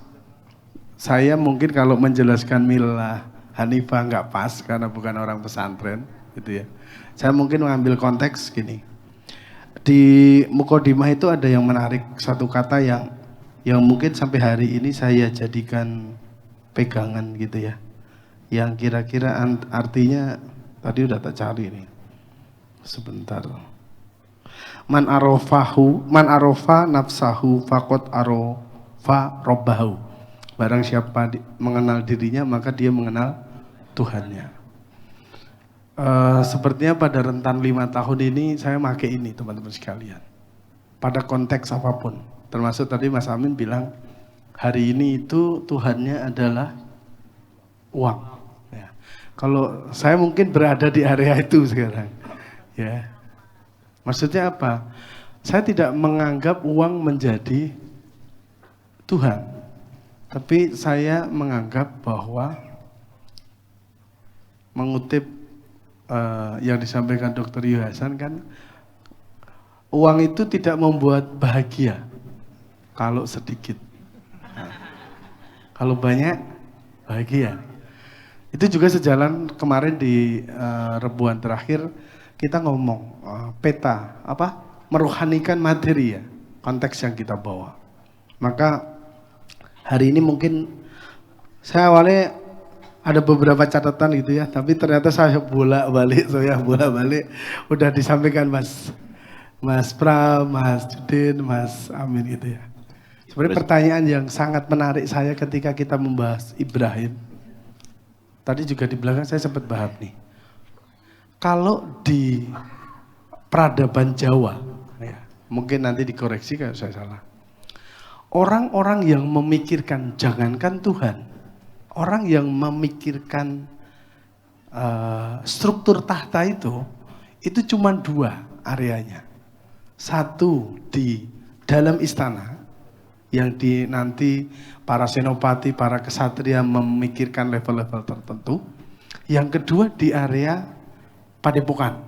Saya mungkin kalau menjelaskan Mila Hanifah nggak pas karena bukan orang pesantren, gitu ya. Saya mungkin mengambil konteks gini. Di Mukodimah itu ada yang menarik, satu kata yang mungkin sampai hari ini saya jadikan pegangan gitu ya. Yang kira-kira artinya tadi udah tak cari nih. Sebentar. Man arofa nafsahu faqad arofa robbahu. Barang siapa mengenal dirinya maka dia mengenal Tuhannya. Sepertinya pada rentan 5 tahun ini saya pakai ini teman-teman sekalian. Pada konteks apapun. Termasuk tadi Mas Amin bilang hari ini itu Tuhannya adalah uang. Ya. Kalau saya mungkin berada di area itu sekarang. Ya. Maksudnya apa? Saya tidak menganggap uang menjadi Tuhan. Tapi saya menganggap bahwa mengutip yang disampaikan Dr. Yu Hasan kan uang itu tidak membuat bahagia kalau sedikit. Nah, kalau banyak bahagia. Itu juga sejalan kemarin di rebuan terakhir kita ngomong peta apa? Merohanikan materi ya, konteks yang kita bawa. Maka hari ini mungkin saya awalnya ada beberapa catatan gitu ya, tapi ternyata saya bolak-balik udah disampaikan Mas Pram, Mas Judin, Mas Amin gitu ya. Sebenarnya pertanyaan yang sangat menarik saya ketika kita membahas Ibrahim. Tadi juga di belakang saya sempat bahas nih. Kalau di peradaban Jawa, ya, mungkin nanti dikoreksi kalau saya salah. Orang-orang yang memikirkan jangankan Tuhan, orang yang memikirkan struktur tahta itu cuma dua areanya. Satu di dalam istana, yang nanti para senopati, para kesatria memikirkan level-level tertentu. Yang kedua di area padepokan.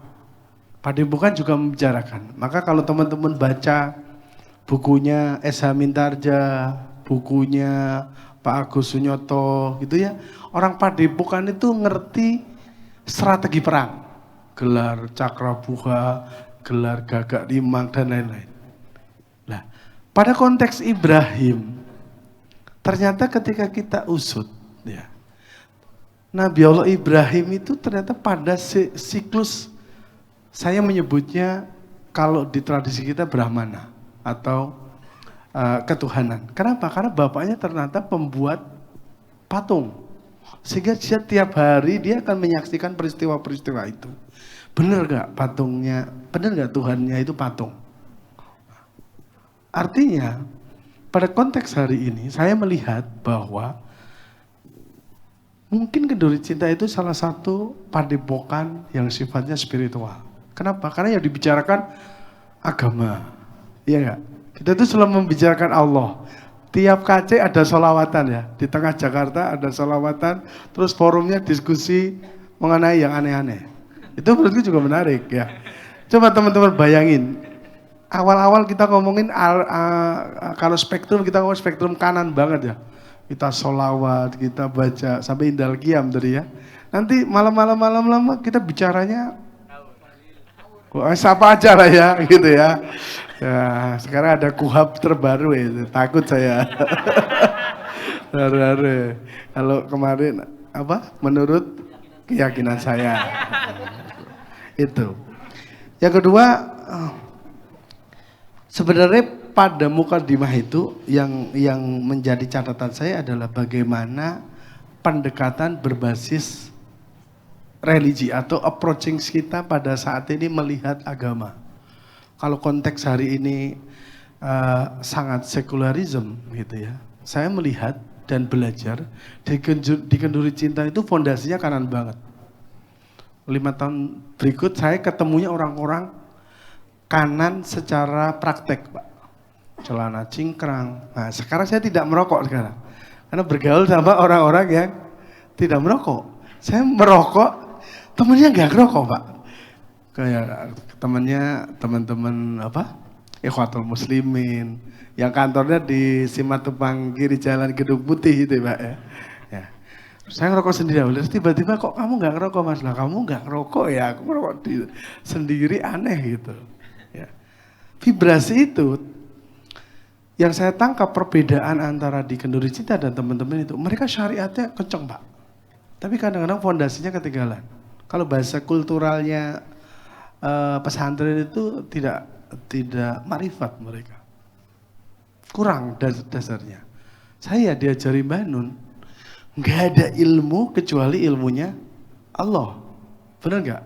Padepokan juga membicarakan. Maka kalau teman-teman baca bukunya S.H. Mintarja, bukunya Pak Agus Sunyoto gitu ya, orang padepokan itu ngerti strategi perang. Gelar Cakrabuha, gelar Gagak Limang dan lain-lain. Nah, pada konteks Ibrahim, ternyata ketika kita usut, ya, Nabi Allah Ibrahim itu ternyata pada siklus, saya menyebutnya kalau di tradisi kita Brahmana atau ketuhanan. Kenapa? Karena bapaknya ternyata pembuat patung. Sehingga setiap hari dia akan menyaksikan peristiwa-peristiwa itu. Benar gak patungnya, benar gak Tuhannya itu patung? Artinya, pada konteks hari ini saya melihat bahwa mungkin Kenduri Cinta itu salah satu padepokan yang sifatnya spiritual. Kenapa? Karena yang dibicarakan agama. Iya enggak? Kita itu selalu membicarakan Allah. Tiap KC ada sholawatan ya. Di tengah Jakarta ada sholawatan. Terus forumnya diskusi mengenai yang aneh-aneh. Itu menurutku juga menarik ya. Coba teman-teman bayangin. Awal-awal kita ngomongin kalau spektrum, kita ngomong spektrum kanan banget ya. Kita sholawat, kita baca sampai indal qiyam tadi ya. Nanti malam-malam kita bicaranya siapa aja lah ya gitu ya. Ya, sekarang ada kuhab terbaru ya, takut saya. Kalau kemarin apa? Menurut keyakinan saya. Itu. Yang kedua, sebenarnya pada mukadimah itu yang menjadi catatan saya adalah bagaimana pendekatan berbasis religi atau approaching kita pada saat ini melihat agama. Kalau konteks hari ini sangat sekularisme gitu ya. Saya melihat dan belajar di Kenduri Cinta itu fondasinya kanan banget. 5 tahun berikut saya ketemunya orang-orang kanan secara praktek, Pak. Celana cingkrang. Nah, sekarang saya tidak merokok sekarang. Karena bergaul sama orang-orang yang tidak merokok. Saya merokok, temennya nggak ngerokok, Pak. Kayak teman-teman Ikhwatul Muslimin yang kantornya di Simatupang kiri Jalan Gedung Putih itu, Pak ya. Ya. Saya ngerokok sendiri, terus tiba-tiba kok kamu nggak ngerokok, Mas? Lah kamu nggak ngerokok ya, aku ngerokok sendiri, aneh gitu. Ya. Vibrasi itu yang saya tangkap perbedaan antara di Kenduri Cinta dan teman-teman itu, mereka syariatnya kenceng, Pak. Tapi kadang-kadang fondasinya ketinggalan. Kalau bahasa kulturalnya pesantren itu tidak marifat mereka. Kurang dasarnya. Saya diajari Mbah Nun, nggak ada ilmu kecuali ilmunya Allah. Benar nggak?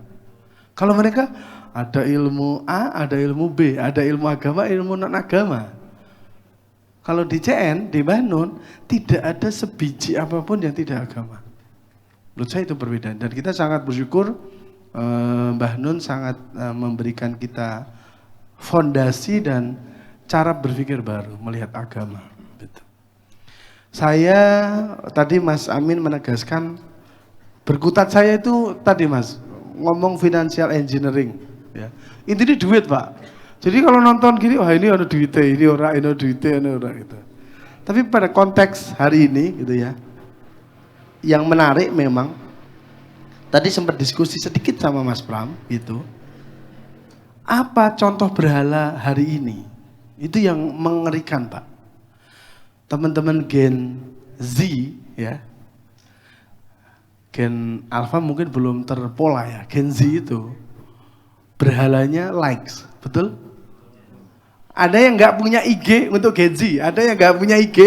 Kalau mereka ada ilmu A, ada ilmu B, ada ilmu agama, ilmu non-agama. Kalau di CN, di Mbah Nun, tidak ada sebiji apapun yang tidak agama. Menurut saya itu perbedaan. Dan kita sangat bersyukur Mbah Nun sangat memberikan kita fondasi dan cara berpikir baru melihat agama. Betul. Saya tadi Mas Amin menegaskan berkutat saya itu tadi Mas ngomong financial engineering. Ya. Intinya duit Pak. Jadi kalau nonton gini, wah ini ada duitnya, ini orang, ini ada duitnya, ini orang gitu. Tapi pada konteks hari ini gitu ya, yang menarik memang, tadi sempat diskusi sedikit sama Mas Pram gitu. Apa contoh berhala hari ini? Itu yang mengerikan Pak. Teman-teman Gen Z ya, Gen Alpha mungkin belum terpola ya. Gen Z itu berhalanya likes, betul? Ada yang nggak punya IG untuk Gen Z? Ada yang nggak punya IG?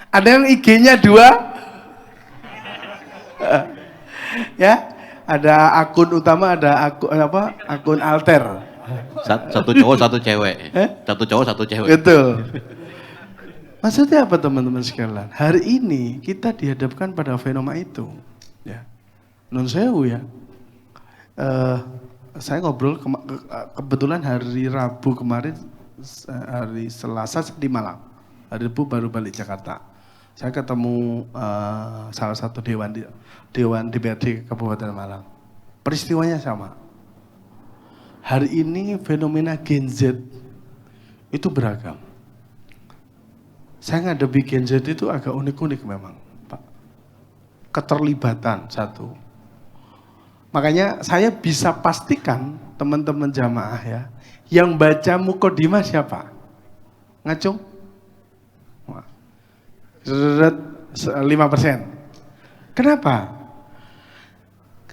Ada yang IG-nya 2? Ya, ada akun utama, ada akun apa? Akun alter. Satu cowok, satu cewek. Satu cowok, satu cewek. Betul. Maksudnya apa teman-teman sekalian? Hari ini kita dihadapkan pada fenomena itu. Ya. Non sewu ya. Saya ngobrol kebetulan hari Rabu kemarin, hari Selasa di Malang. Hari Rabu baru balik Jakarta. Saya ketemu salah satu dewan DPRD Kabupaten Malang. Peristiwanya sama. Hari ini fenomena Gen Z itu beragam. Saya ngadepi Gen Z itu agak unik-unik memang, Pak. Keterlibatan satu. Makanya saya bisa pastikan teman-teman jamaah ya, yang baca mukodimah siapa? Ngacung? 5%. Kenapa?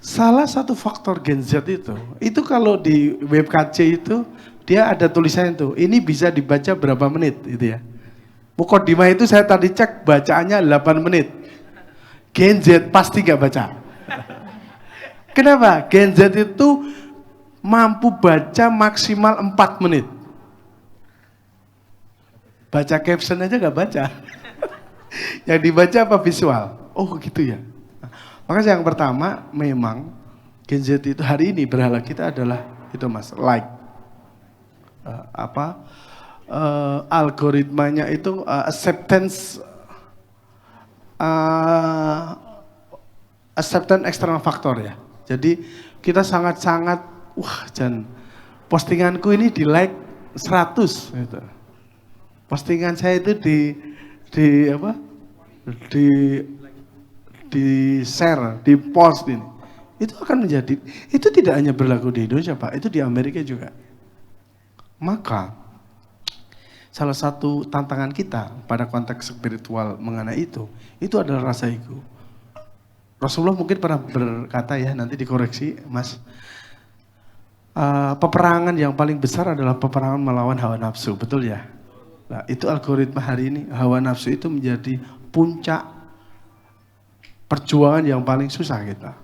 Salah satu faktor Gen Z itu kalau di web KC itu dia ada tulisannya itu, ini bisa dibaca berapa menit gitu ya. Mukodimah itu saya tadi cek bacaannya 8 menit. Gen Z pasti gak baca. Kenapa? Gen Z itu mampu baca maksimal 4 menit. Baca caption aja gak baca. Yang dibaca apa visual? Oh gitu ya. Makanya yang pertama memang Gen Z itu hari ini berhala kita adalah itu Mas, like. Algoritmanya itu acceptance external factor ya. Jadi kita sangat-sangat dan postinganku ini di like 100 gitu. Postingan saya itu di share, di post ini. Itu akan menjadi, itu tidak hanya berlaku di Indonesia Pak, itu di Amerika juga. Maka salah satu tantangan kita pada konteks spiritual mengenai itu adalah rasa ego. Rasulullah mungkin pernah berkata ya, nanti dikoreksi Mas, peperangan yang paling besar adalah peperangan melawan hawa nafsu, betul ya? Nah, itu algoritma hari ini, hawa nafsu itu menjadi puncak perjuangan yang paling susah kita.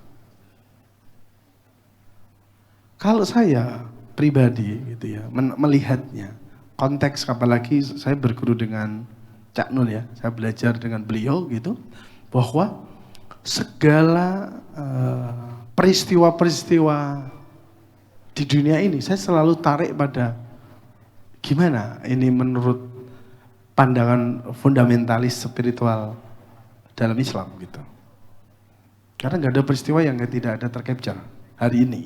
Kalau saya pribadi gitu ya, melihatnya, konteks apalagi saya berguru dengan Cak Nul ya, saya belajar dengan beliau gitu, bahwa segala peristiwa-peristiwa di dunia ini saya selalu tarik pada gimana ini menurut pandangan fundamentalis spiritual dalam Islam gitu. Karena nggak ada peristiwa yang tidak ada tercapture hari ini.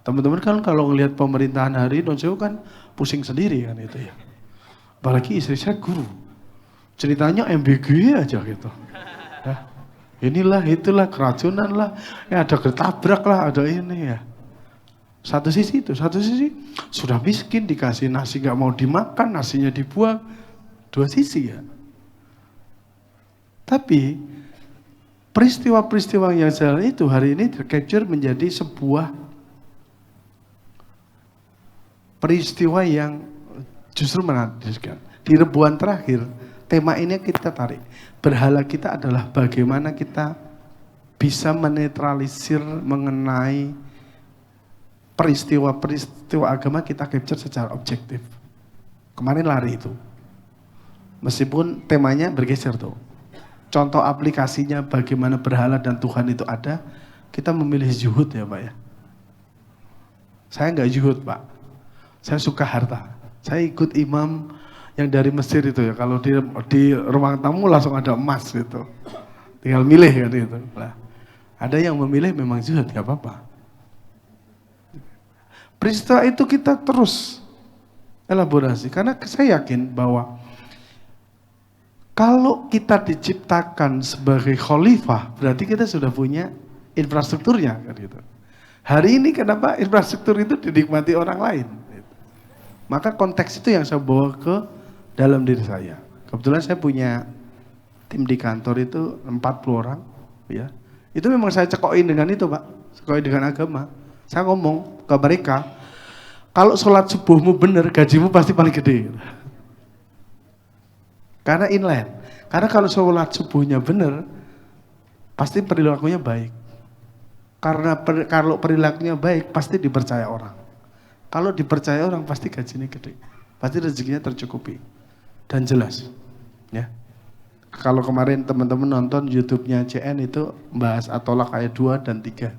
Teman-teman kan kalau ngelihat pemerintahan hari ini kan pusing sendiri kan itu ya. Apalagi istri saya guru, ceritanya MBG aja gitu. Ya. Inilah, itulah, keracunan lah, ya ada ketabrak lah, ada ini ya. Satu sisi itu, satu sisi sudah miskin dikasih nasi gak mau dimakan, nasinya dibuang. Dua sisi ya. Tapi peristiwa-peristiwa yang jalan itu hari ini tercapture menjadi sebuah peristiwa yang justru menakjubkan. Di rebuan terakhir, tema ini kita tarik. Berhala kita adalah bagaimana kita bisa menetralisir mengenai peristiwa-peristiwa agama kita capture secara objektif. Kemarin lari itu. Meskipun temanya bergeser tuh. Contoh aplikasinya bagaimana berhala dan Tuhan itu ada, kita memilih zuhud ya Pak ya. Saya nggak zuhud Pak. Saya suka harta. Saya ikut imam yang dari Mesir itu ya, kalau di ruang tamu langsung ada emas gitu. Tinggal milih kan itu. Nah, ada yang memilih memang zuhud, gak apa-apa. peristiwa itu kita terus elaborasi. Karena saya yakin bahwa kalau kita diciptakan sebagai khalifah, berarti kita sudah punya infrastrukturnya, kan gitu. Hari ini kenapa infrastruktur itu dinikmati orang lain? Maka konteks itu yang saya bawa ke dalam diri saya. Kebetulan saya punya tim di kantor itu 40 orang, ya. Itu memang saya cekokin dengan itu, Pak. Cekokin dengan agama. Saya ngomong ke mereka, kalau sholat subuhmu benar, gajimu pasti paling gede. Karena inline. Karena kalau sholat subuhnya benar, pasti perilakunya baik. Karena kalau perilakunya baik, pasti dipercaya orang. Kalau dipercaya orang, pasti gajinya gede. Pasti rezekinya tercukupi. Dan jelas. Ya. Kalau kemarin teman-teman nonton YouTube-nya CN itu bahas At-Tolaq ayat 2 dan 3.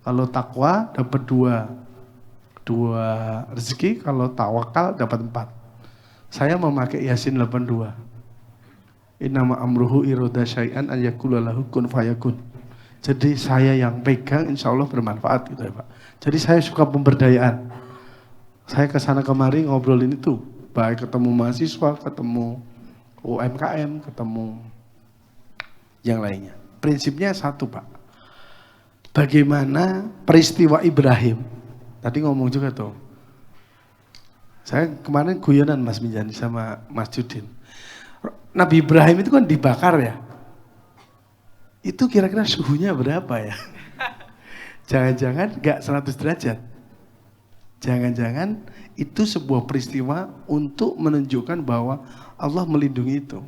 Kalau takwa dapat 2 rezeki, kalau tawakal dapat 4. Saya memakai Yasin 82. Innama amruhu iroda syai'an an yakula lahu kun fayakun. Jadi saya yang pegang insya Allah bermanfaat gitu ya Pak. Jadi saya suka pemberdayaan. Saya kesana kemari ngobrolin itu. Baik ketemu mahasiswa, ketemu UMKM, ketemu yang lainnya. Prinsipnya satu Pak. Bagaimana peristiwa Ibrahim. Tadi ngomong juga tuh. Saya kemarin guyonan Mas Minjani sama Mas Judin. Nabi Ibrahim itu kan dibakar ya. Itu kira-kira suhunya berapa ya? Jangan-jangan gak 100 derajat. Jangan-jangan itu sebuah peristiwa untuk menunjukkan bahwa Allah melindungi itu.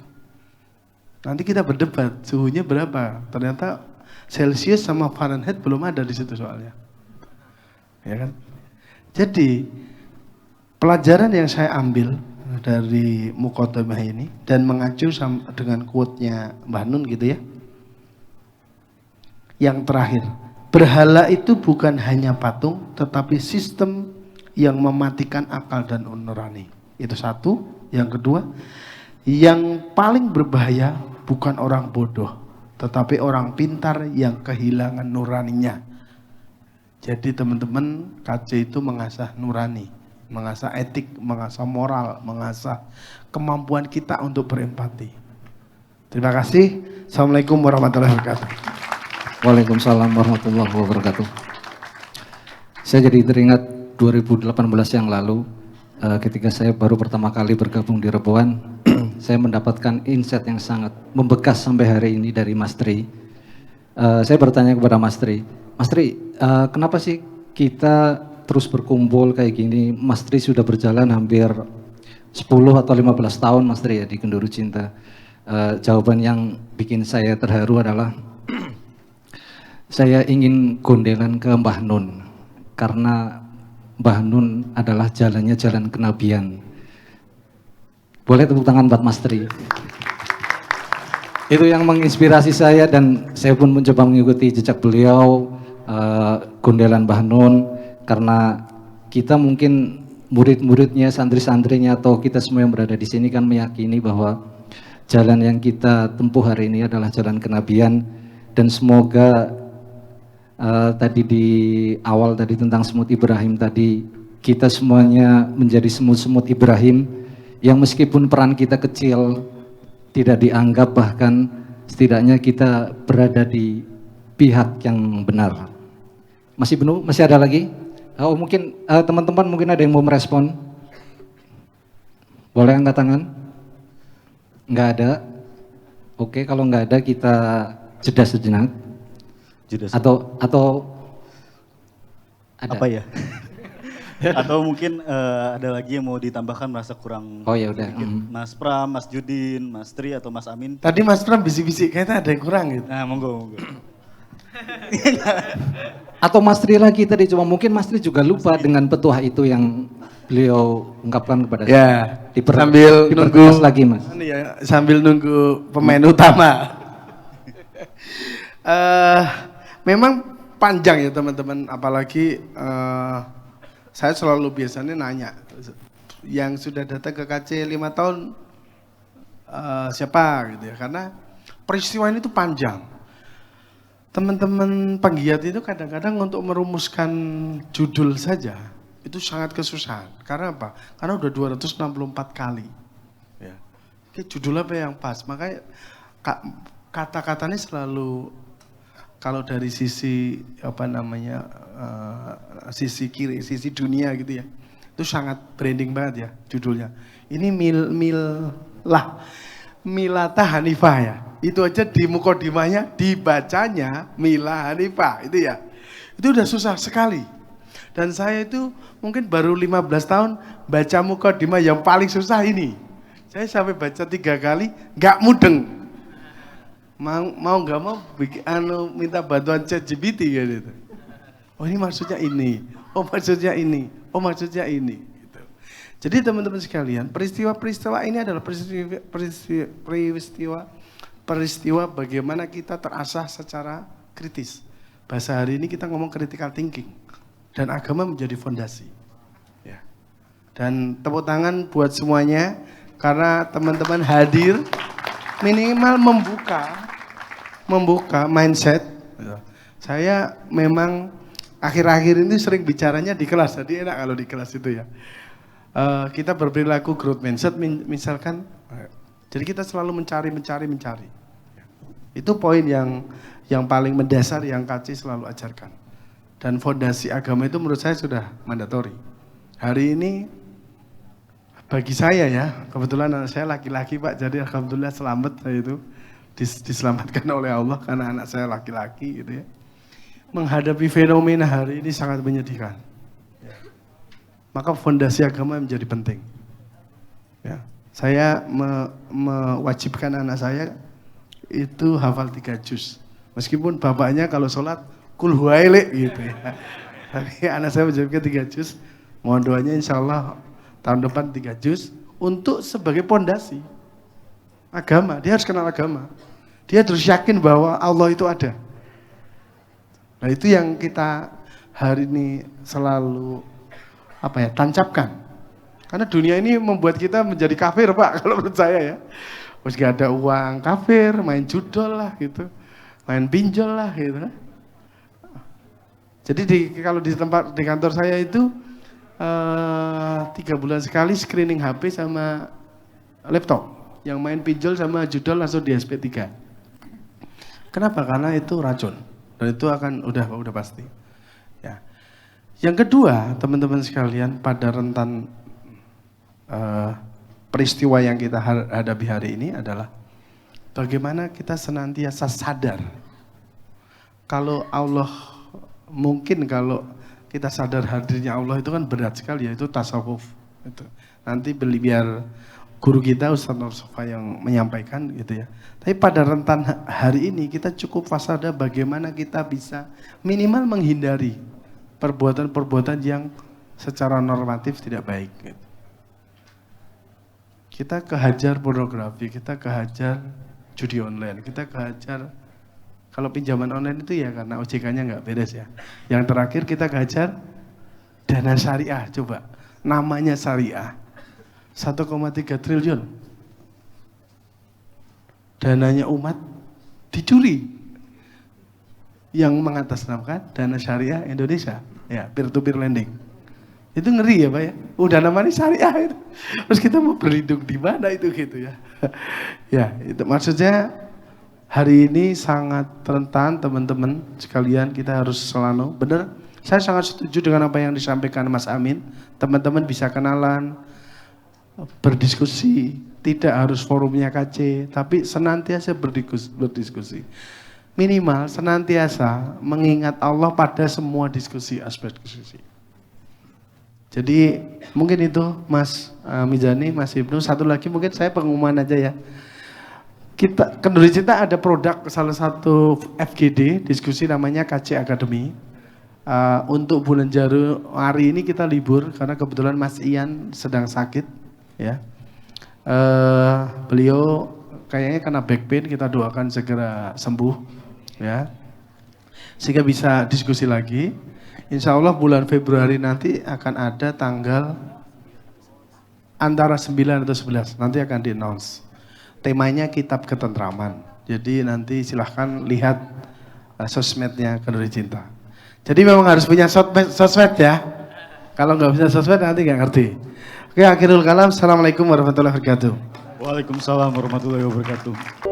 Nanti kita berdebat suhunya berapa. Ternyata Celsius sama Fahrenheit belum ada di situ soalnya. Ya kan? Jadi pelajaran yang saya ambil dari Muqaddimah ini dan mengacu dengan quote-nya Mbah Nun gitu ya. Yang terakhir, berhala itu bukan hanya patung tetapi sistem yang mematikan akal dan nurani. Itu satu. Yang kedua, yang paling berbahaya bukan orang bodoh tetapi orang pintar yang kehilangan nuraninya. Jadi teman-teman, KC itu mengasah nurani, mengasah etik, mengasah moral, mengasah kemampuan kita untuk berempati. Terima kasih. Assalamualaikum warahmatullahi wabarakatuh. Waalaikumsalam warahmatullahi wabarakatuh. Saya jadi teringat 2018 yang lalu, ketika saya baru pertama kali bergabung di Reboan, saya mendapatkan insight yang sangat membekas sampai hari ini dari Mas Tri. Saya bertanya kepada Mas Tri, Mas Tri, kenapa sih kita terus berkumpul kayak gini? Mas Tri sudah berjalan hampir 10 atau 15 tahun Mas Tri ya di Kenduri Cinta. Jawaban yang bikin saya terharu adalah saya ingin gondelan ke Mbah Nun karena Mbah Nun adalah jalannya jalan kenabian. Boleh tepuk tangan buat Mas Tri. Itu yang menginspirasi saya dan saya pun mencoba mengikuti jejak beliau, gondelan Mbah Nun, karena kita mungkin murid-muridnya, santri-santrinya atau kita semua yang berada di sini kan meyakini bahwa jalan yang kita tempuh hari ini adalah jalan kenabian. Dan semoga tadi di awal tadi tentang semut Ibrahim tadi, kita semuanya menjadi semut-semut Ibrahim yang meskipun peran kita kecil tidak dianggap, bahkan setidaknya kita berada di pihak yang benar. Masih penuh? Masih ada lagi? Oh mungkin teman-teman mungkin ada yang mau merespon. Boleh angkat tangan? Nggak ada? Oke, kalau nggak ada kita jeda sejenak. Jeda Atau ada? apa ya? Atau mungkin ada lagi yang mau ditambahkan merasa kurang. Oh ya udah. Mas Pram, Mas Judin, Mas Tri atau Mas Amin. Tadi Mas Pram bisik-bisik kayaknya ada yang kurang gitu. Nah, monggo. Atau Mas Tri lagi tadi, cuma mungkin Mas Tri juga lupa dengan petuah itu yang beliau ungkapkan kepada Ya, saya. sambil nunggu lagi Mas. Ya, sambil nunggu pemain utama. Memang panjang ya teman-teman, apalagi saya selalu biasanya nanya yang sudah datang ke KC 5 tahun siapa gitu ya, karena peristiwa ini tuh panjang. Teman-teman penggiat itu kadang-kadang untuk merumuskan judul saja itu sangat kesusahan. Karena apa? Karena udah 264 kali. Ya. Oke, judul apa yang pas? Makanya kata-katanya selalu kalau dari sisi apa namanya sisi kiri, sisi dunia gitu ya. Itu sangat branding banget ya judulnya. Ini Milata Hanifah ya. Itu aja di mukodimahnya dibacanya Mila Hanifah itu ya. Itu udah susah sekali. Dan saya itu mungkin baru 15 tahun baca mukodimah yang paling susah ini. Saya sampai baca 3 kali nggak mudeng. Mau nggak mau minta bantuan ChatGPT gitu. Oh ini maksudnya ini. Oh maksudnya ini. Oh maksudnya ini. Gitu. Jadi teman-teman sekalian, peristiwa-peristiwa ini adalah peristiwa bagaimana kita terasah secara kritis. Bahasa hari ini kita ngomong critical thinking. Dan agama menjadi fondasi. Ya. Dan tepuk tangan buat semuanya karena teman-teman hadir minimal membuka mindset. Saya memang akhir-akhir ini sering bicaranya di kelas, jadi enak kalau di kelas itu ya. Kita berperilaku growth mindset misalkan, jadi kita selalu mencari. Itu poin yang paling mendasar yang Kaci selalu ajarkan. Dan fondasi agama itu menurut saya sudah mandatori. Hari ini bagi saya ya, kebetulan anak saya laki-laki Pak, jadi alhamdulillah selamat saya itu diselamatkan oleh Allah karena anak saya laki-laki gitu ya. Menghadapi fenomena hari ini sangat menyedihkan. Ya. Maka fondasi agama menjadi penting. Ya. Saya mewajibkan anak saya itu hafal 3 juz. Meskipun bapaknya kalau sholat kul huwaile gitu ya. Tapi anak saya menjawabkan 3 juz. Mohon doanya insya Allah tahun depan 3 juz untuk sebagai pondasi agama. Dia harus kenal agama. Dia harus yakin bahwa Allah itu ada. Nah itu yang kita hari ini selalu tancapkan. Karena dunia ini membuat kita menjadi kafir Pak, kalau menurut saya ya. Terus gak ada uang kafir, main judol lah gitu. Main pinjol lah gitu. Jadi kalau di kantor saya itu 3 bulan sekali screening HP sama laptop. Yang main pinjol sama judol langsung di SP3. Kenapa? Karena itu racun. Dan itu akan udah pasti. Ya. Yang kedua, teman-teman sekalian, pada rentan peristiwa yang kita hadapi hari ini adalah bagaimana kita senantiasa sadar kalau Allah. Mungkin kalau kita sadar hadirnya Allah itu kan berat sekali ya, itu tasawuf. Itu. Nanti biar guru kita Ustaz Nur Sofa yang menyampaikan gitu ya. Tapi pada rentan hari ini kita cukup waspada bagaimana kita bisa minimal menghindari perbuatan-perbuatan yang secara normatif tidak baik. Gitu. Kita kehajar pornografi, kita kehajar judi online, kita kehajar. Kalau pinjaman online itu ya karena OJK-nya nggak beres ya. Yang terakhir kita kehajar dana syariah, coba. Namanya syariah. 1,3 triliun. Dananya umat dicuri. Yang mengatasnamakan dana syariah Indonesia. Ya, peer-to-peer lending. Itu ngeri ya Pak ya. Udah namanya syariah itu. Terus kita mau berlindung di mana itu gitu ya. Ya, itu maksudnya hari ini sangat rentan teman-teman sekalian, kita harus selalu benar. Saya sangat setuju dengan apa yang disampaikan Mas Amin. Teman-teman bisa kenalan, berdiskusi, tidak harus forumnya KC, tapi senantiasa berdiskusi. Minimal senantiasa mengingat Allah pada semua diskusi, aspek diskusi. Jadi mungkin itu Mas Mizani, Mas Ibnu. Satu lagi mungkin saya pengumuman aja ya. Kenduri Cinta ada produk salah satu FGD, diskusi namanya KC Academy. Untuk bulan Januari ini kita libur karena kebetulan Mas Ian sedang sakit. Ya, beliau kayaknya kena back pain, kita doakan segera sembuh. Ya, sehingga bisa diskusi lagi. Insya Allah bulan Februari nanti akan ada tanggal antara 9 atau 11, nanti akan di-announce. Temanya kitab ketentraman. Jadi nanti silahkan lihat sosmednya Kenduri Cinta. Jadi memang harus punya sosmed ya. Kalau nggak bisa sosmed nanti nggak ngerti. Oke, akhirul kalam. Assalamualaikum warahmatullahi wabarakatuh. Waalaikumsalam warahmatullahi wabarakatuh.